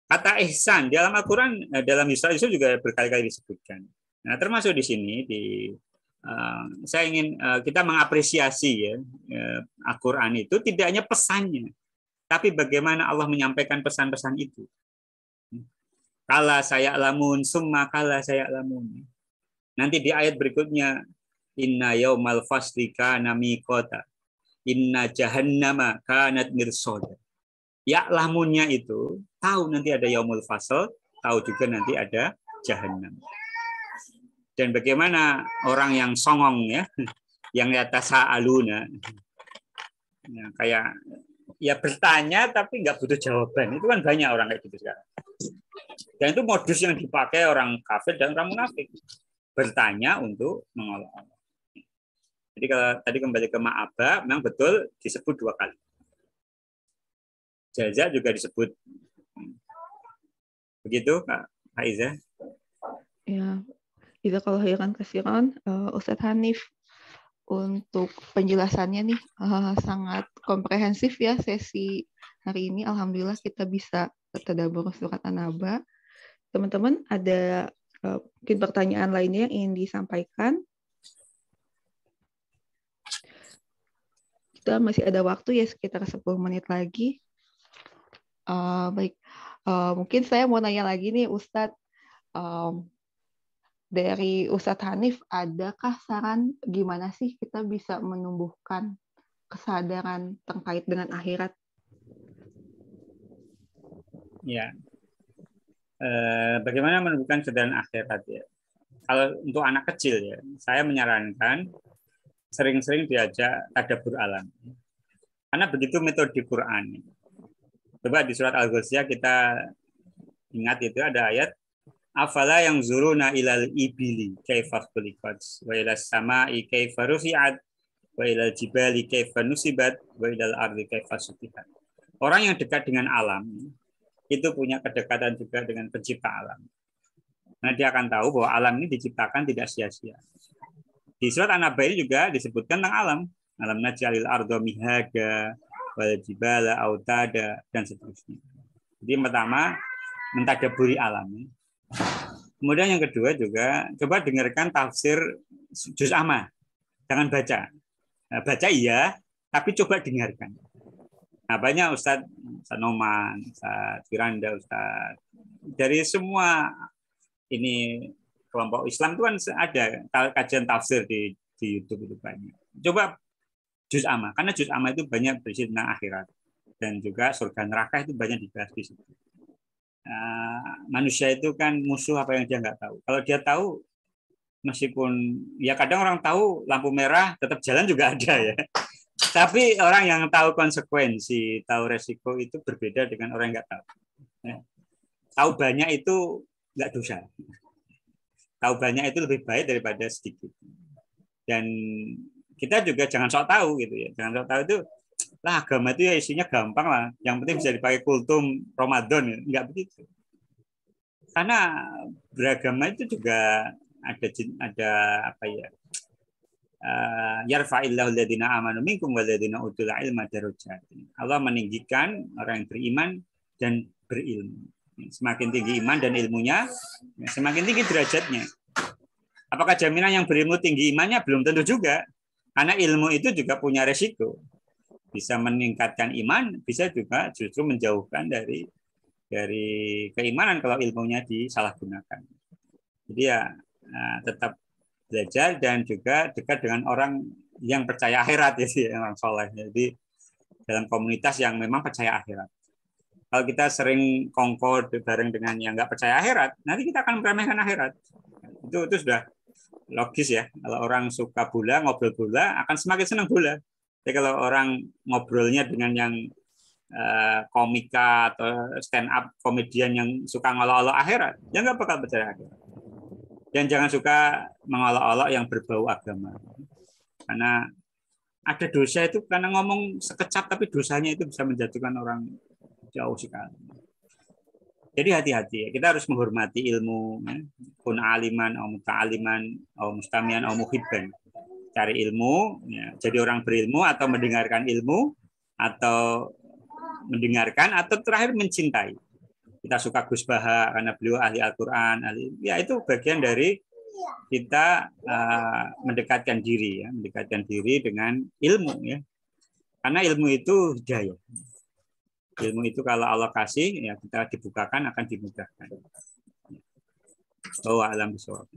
Kata ihsan dalam Al-Quran, dalam Yusuf juga berkali-kali disebutkan. Nah, termasuk di sini saya ingin kita mengapresiasi ya Al-Quran itu tidak hanya pesannya, tapi bagaimana Allah menyampaikan pesan-pesan itu. Kala saya lamun, summa kala saya lamun. Nanti di ayat berikutnya, inna yaumal fasli kana miqata, inna jahannama kanat mirsoda. Ya lamunnya itu tahu nanti ada yaumul fasl, tahu juga nanti ada jahannam. Dan bagaimana orang yang songong ya, yang yatasaaluna, ya, kayak ya bertanya tapi nggak butuh jawaban. Itu kan banyak orang kayak gitu sekarang. Dan itu modus yang dipakai orang kafir dan orang munafik. Bertanya untuk mengolok-olok. Jadi kalau tadi kembali ke ma'aba, memang betul disebut 2 kali. Jaza juga disebut. Begitu Kak Aiza? Ya, itu kalau khairan kasiran, Ustadz Hanif untuk penjelasannya nih sangat komprehensif ya sesi hari ini. Alhamdulillah kita bisa tadabbur surat An-Naba. Teman-teman ada mungkin pertanyaan lainnya yang ingin disampaikan? Kita masih ada waktu ya sekitar 10 menit lagi. Baik, mungkin saya mau nanya lagi nih Ustadz. Dari Ustadz Hanif, adakah saran gimana sih kita bisa menumbuhkan kesadaran terkait dengan akhirat? Ya, bagaimana menumbuhkan kesadaran akhirat ya? Kalau untuk anak kecil ya, saya menyarankan sering-sering diajak tadabbur alam. Karena begitu metode Quran. Coba di surat Al-Ghasyiyah kita ingat itu ada ayat afala yang zuruna ilal ibili kaifa khuliqat wa ilas samai kaifa rufi'at wa ilal jibali kaifa nusibat wa ilal ardi kaifa sutihat. Orang yang dekat dengan alam itu punya kedekatan juga dengan pencipta alam. Nah, dia akan tahu bahwa alam ini diciptakan tidak sia-sia. Di surat An-Naba ini juga disebutkan tentang alam. Alam naj'alil arda mihada wal jibala autada dan seterusnya. Jadi pertama mentadabburi alam. Kemudian yang kedua juga coba dengarkan tafsir juz amma. Jangan baca. Nah, baca iya, tapi coba dengarkan. Nah, banyak Ustadz Noman, Ustadz Firanda, Ustadz dari semua ini kelompok Islam itu kan ada kajian tafsir di YouTube itu banyak. Coba juz amma, karena juz amma itu banyak berisi tentang akhirat dan juga surga neraka itu banyak dibahas di situ. Manusia itu kan musuh apa yang dia nggak tahu. Kalau dia tahu, meskipun ya kadang orang tahu lampu merah tetap jalan juga ada ya. Tapi orang yang tahu konsekuensi, tahu resiko itu berbeda dengan orang yang nggak tahu. Tahu banyak itu nggak dosa. Tahu banyak itu lebih baik daripada sedikit. Dan kita juga jangan sok tahu gitu ya. Jangan sok tahu itu lah agama itu ya isinya gampang lah. Yang penting bisa dipakai kultum Ramadan ya. Enggak begitu. Karena beragama itu juga ada apa ya? Yarfa'illahu alladziina aamanu minkum walladziina utul ilma darajat. Allah meninggikan orang yang beriman dan berilmu. Semakin tinggi iman dan ilmunya, semakin tinggi derajatnya. Apakah jaminan yang berilmu tinggi imannya? Belum tentu juga. Karena ilmu itu juga punya resiko. Bisa meningkatkan iman, bisa juga justru menjauhkan dari keimanan kalau ilmunya disalahgunakan. Jadi ya tetap belajar dan juga dekat dengan orang yang percaya akhirat ya, orang soleh. Jadi dalam komunitas yang memang percaya akhirat. Kalau kita sering kongko bareng dengan yang nggak percaya akhirat, nanti kita akan meremehkan akhirat. Itu sudah logis ya. Kalau orang suka bola, ngobrol bola, akan semakin senang bola. Jadi kalau orang ngobrolnya dengan yang komika atau stand up komedian yang suka ngolok-olok akhirat, ya nggak bakal percaya akhirat. Dan jangan suka mengolok-olok yang berbau agama. Karena ada dosa itu karena ngomong sekecap tapi dosanya itu bisa menjatuhkan orang jauh sekali. Jadi hati-hati ya. Kita harus menghormati ilmu, ya. Kun aliman, au muta'aliman, au mustamian, au muhibban. Cari ilmu, ya. Jadi orang berilmu atau mendengarkan ilmu atau mendengarkan atau terakhir mencintai. Kita suka Gus Baha karena beliau ahli Al-Qur'an, ya itu bagian dari kita mendekatkan diri ya, mendekatkan diri dengan ilmu ya. Karena ilmu itu hidayah. Ilmu itu kalau Allah kasih ya kita dibukakan akan dimudahkan. Oh, alam bisawab.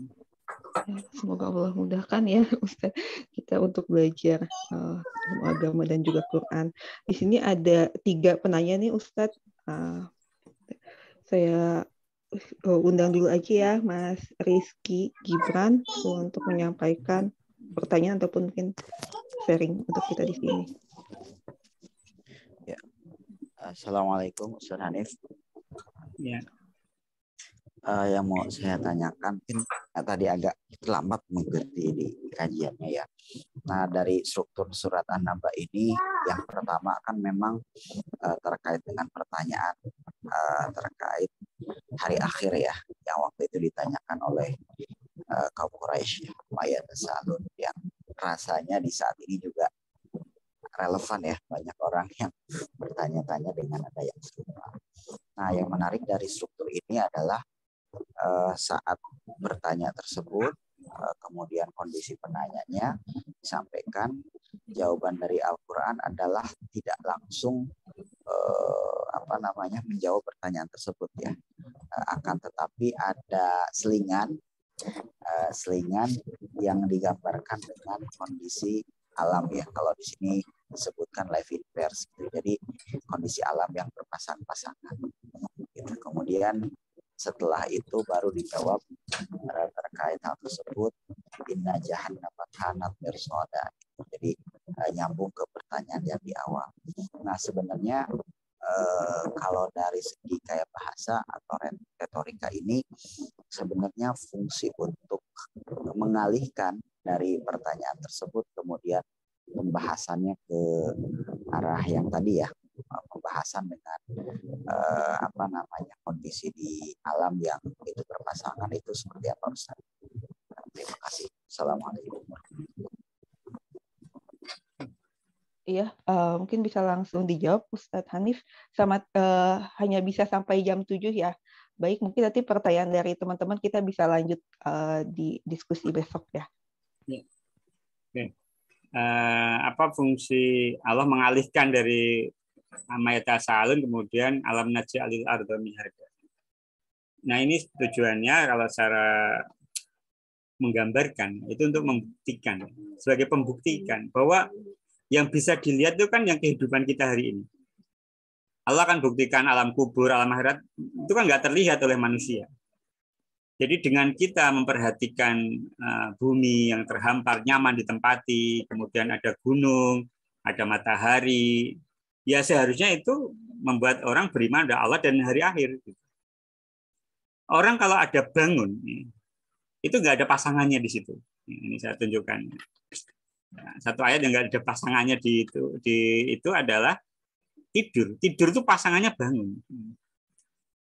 Semoga Allah mudahkan ya Ustaz kita untuk belajar ilmu agama dan juga Quran. Di sini ada 3 penanya nih Ustaz. Saya undang dulu aja ya Mas Rizky Gibran untuk menyampaikan pertanyaan ataupun mungkin sharing untuk kita di sini. Ya. Assalamualaikum Ustaz Hanif. Ya. Yang mau saya tanyakan, tadi agak terlambat mengikuti di kajiannya ya. Nah dari struktur surat An-Naba ini, yang pertama kan memang terkait dengan pertanyaan terkait hari akhir ya, yang waktu itu ditanyakan oleh kaum Quraisy, Maya Tasalun, yang rasanya di saat ini juga relevan ya, banyak orang yang bertanya-tanya dengan ada yang serupa. Nah yang menarik dari struktur ini adalah saat bertanya tersebut, kemudian kondisi penanyanya disampaikan, jawaban dari Al-Quran adalah tidak langsung menjawab pertanyaan tersebut ya, akan tetapi ada selingan yang digambarkan dengan kondisi alam ya, kalau di sini disebutkan live inverse gitu. Jadi kondisi alam yang berpasang-pasangan gitu. Kemudian setelah itu baru dijawab terkait hal tersebut, inna jahannama kanat mirsada. Jadi nyambung ke pertanyaan yang di awal. Nah sebenarnya kalau dari segi kayak bahasa atau retorika ini sebenarnya fungsi untuk mengalihkan dari pertanyaan tersebut, kemudian pembahasannya ke arah yang tadi ya, pembahasan dengan kondisi di alam yang itu berpasangan itu seperti apa Ustaz? Terima kasih. Assalamualaikum. Iya, mungkin bisa langsung dijawab Ustadz Hanif. Hanya bisa sampai jam 7 ya. Baik, mungkin nanti pertanyaan dari teman-teman kita bisa lanjut di diskusi besok ya. Oke. Apa fungsi Allah mengalihkan dari Amayata Sa'alun kemudian alam naj'alil arda mihada. Nah ini tujuannya kalau secara menggambarkan itu untuk membuktikan, sebagai pembuktikan bahwa yang bisa dilihat itu kan yang kehidupan kita hari ini. Allah akan buktikan alam kubur, alam akhirat itu kan nggak terlihat oleh manusia. Jadi dengan kita memperhatikan bumi yang terhampar, nyaman ditempati, kemudian ada gunung, ada matahari, ya seharusnya itu membuat orang beriman pada Allah dan hari akhir. Orang kalau ada bangun, itu nggak ada pasangannya di situ. Ini saya tunjukkan. Satu ayat yang nggak ada pasangannya di itu adalah tidur. Tidur itu pasangannya bangun.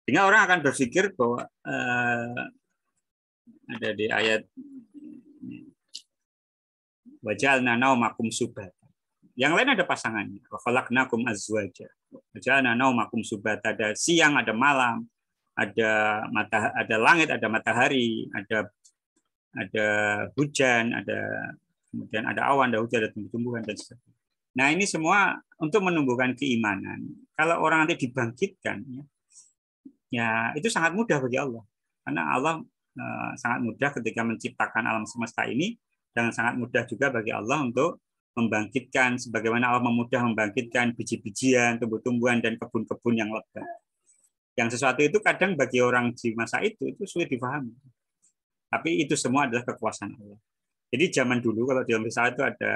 Sehingga orang akan berpikir bahwa ada di ayat wajalna naumakum subata. Yang lain ada pasangannya. Wa khalaqnakum azwaja. Wajalna naumakum subata. Ada siang, ada malam, ada langit, ada matahari, ada hujan, kemudian ada awan, ada hujan, ada tumbuh-tumbuhan dan sebagainya. Nah ini semua untuk menumbuhkan keimanan. Kalau orang nanti dibangkitkan, ya itu sangat mudah bagi Allah. Karena Allah sangat mudah ketika menciptakan alam semesta ini, dan sangat mudah juga bagi Allah untuk membangkitkan, sebagaimana Allah memudah membangkitkan biji-bijian, tumbuh-tumbuhan, dan kebun-kebun yang lebat. Yang sesuatu itu kadang bagi orang di masa itu sulit dipahami. Tapi itu semua adalah kekuasaan Allah. Jadi zaman dulu kalau di dalam risalah itu ada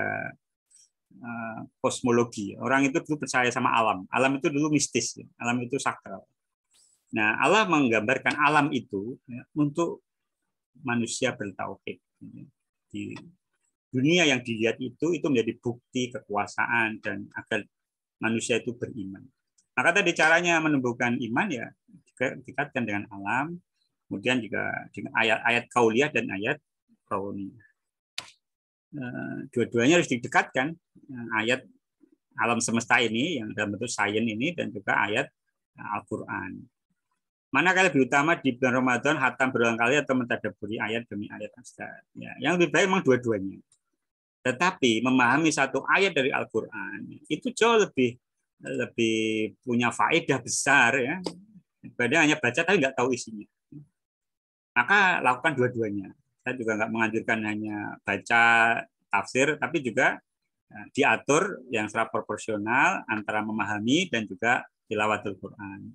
kosmologi. Orang itu dulu percaya sama alam. Alam itu dulu mistis, alam itu sakral. Nah, Allah menggambarkan alam itu untuk manusia bertauhid. Di dunia yang dilihat itu menjadi bukti kekuasaan dan agar manusia itu beriman. Maka tadi caranya menumbuhkan iman ya dikaitkan dengan alam, kemudian juga dengan ayat-ayat kauliyah dan ayat kauniyah. Dua-duanya harus didekatkan, ayat alam semesta ini yang dalam bentuk sains ini dan juga ayat Al-Qur'an. Manakala lebih utama di bulan Ramadan khatam berulang kali atau mentadabburi ayat demi ayat Ustaz. Ya, yang lebih baik memang dua-duanya. Tetapi memahami satu ayat dari Al-Qur'an itu jauh lebih punya faedah besar ya. Daripada hanya baca tapi nggak tahu isinya. Maka lakukan dua-duanya. Saya juga nggak menganjurkan hanya baca tafsir, tapi juga diatur yang secara proporsional antara memahami dan juga tilawatul Quran.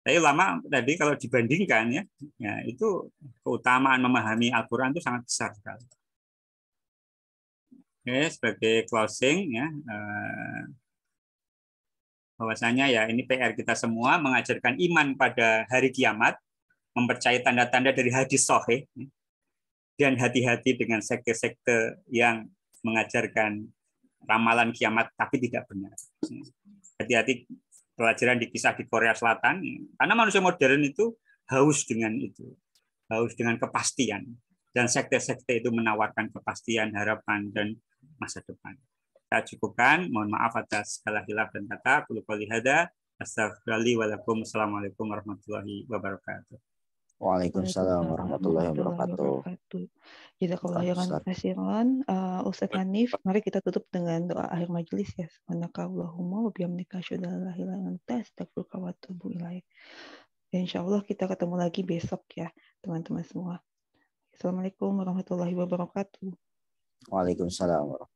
Tapi ulama tadi kalau dibandingkan ya itu keutamaan memahami Al-Quran itu sangat besar sekali. Oke, sebagai closing ya, bahwasanya ya ini PR kita semua mengajarkan iman pada hari kiamat, mempercayai tanda-tanda dari hadis sahih, dan hati-hati dengan sekte-sekte yang mengajarkan ramalan kiamat tapi tidak benar. Hati-hati pelajaran di kisah di Korea Selatan, karena manusia modern itu haus dengan itu, haus dengan kepastian, dan sekte-sekte itu menawarkan kepastian, harapan, dan masa depan. Saya cukupkan, mohon maaf atas segala khilaf dan kata. Qul qouli hadza, astaghfirullahi wa lakum. Assalamualaikum warahmatullahi wabarakatuh. Waalaikumsalam warahmatullahi wabarakatuh. Jazakallahu khairan katsiran. Ustaz Hanif, mari kita tutup dengan doa akhir majelis ya. Subhanakallahumma wa bihamdika asyhadu an la ilaha illa anta astaghfiruka wa atubu ilaik. Insyaallah kita ketemu lagi besok ya, teman-teman semua. Assalamualaikum warahmatullahi wabarakatuh. Waalaikumsalam warahmatullahi wabarakatuh.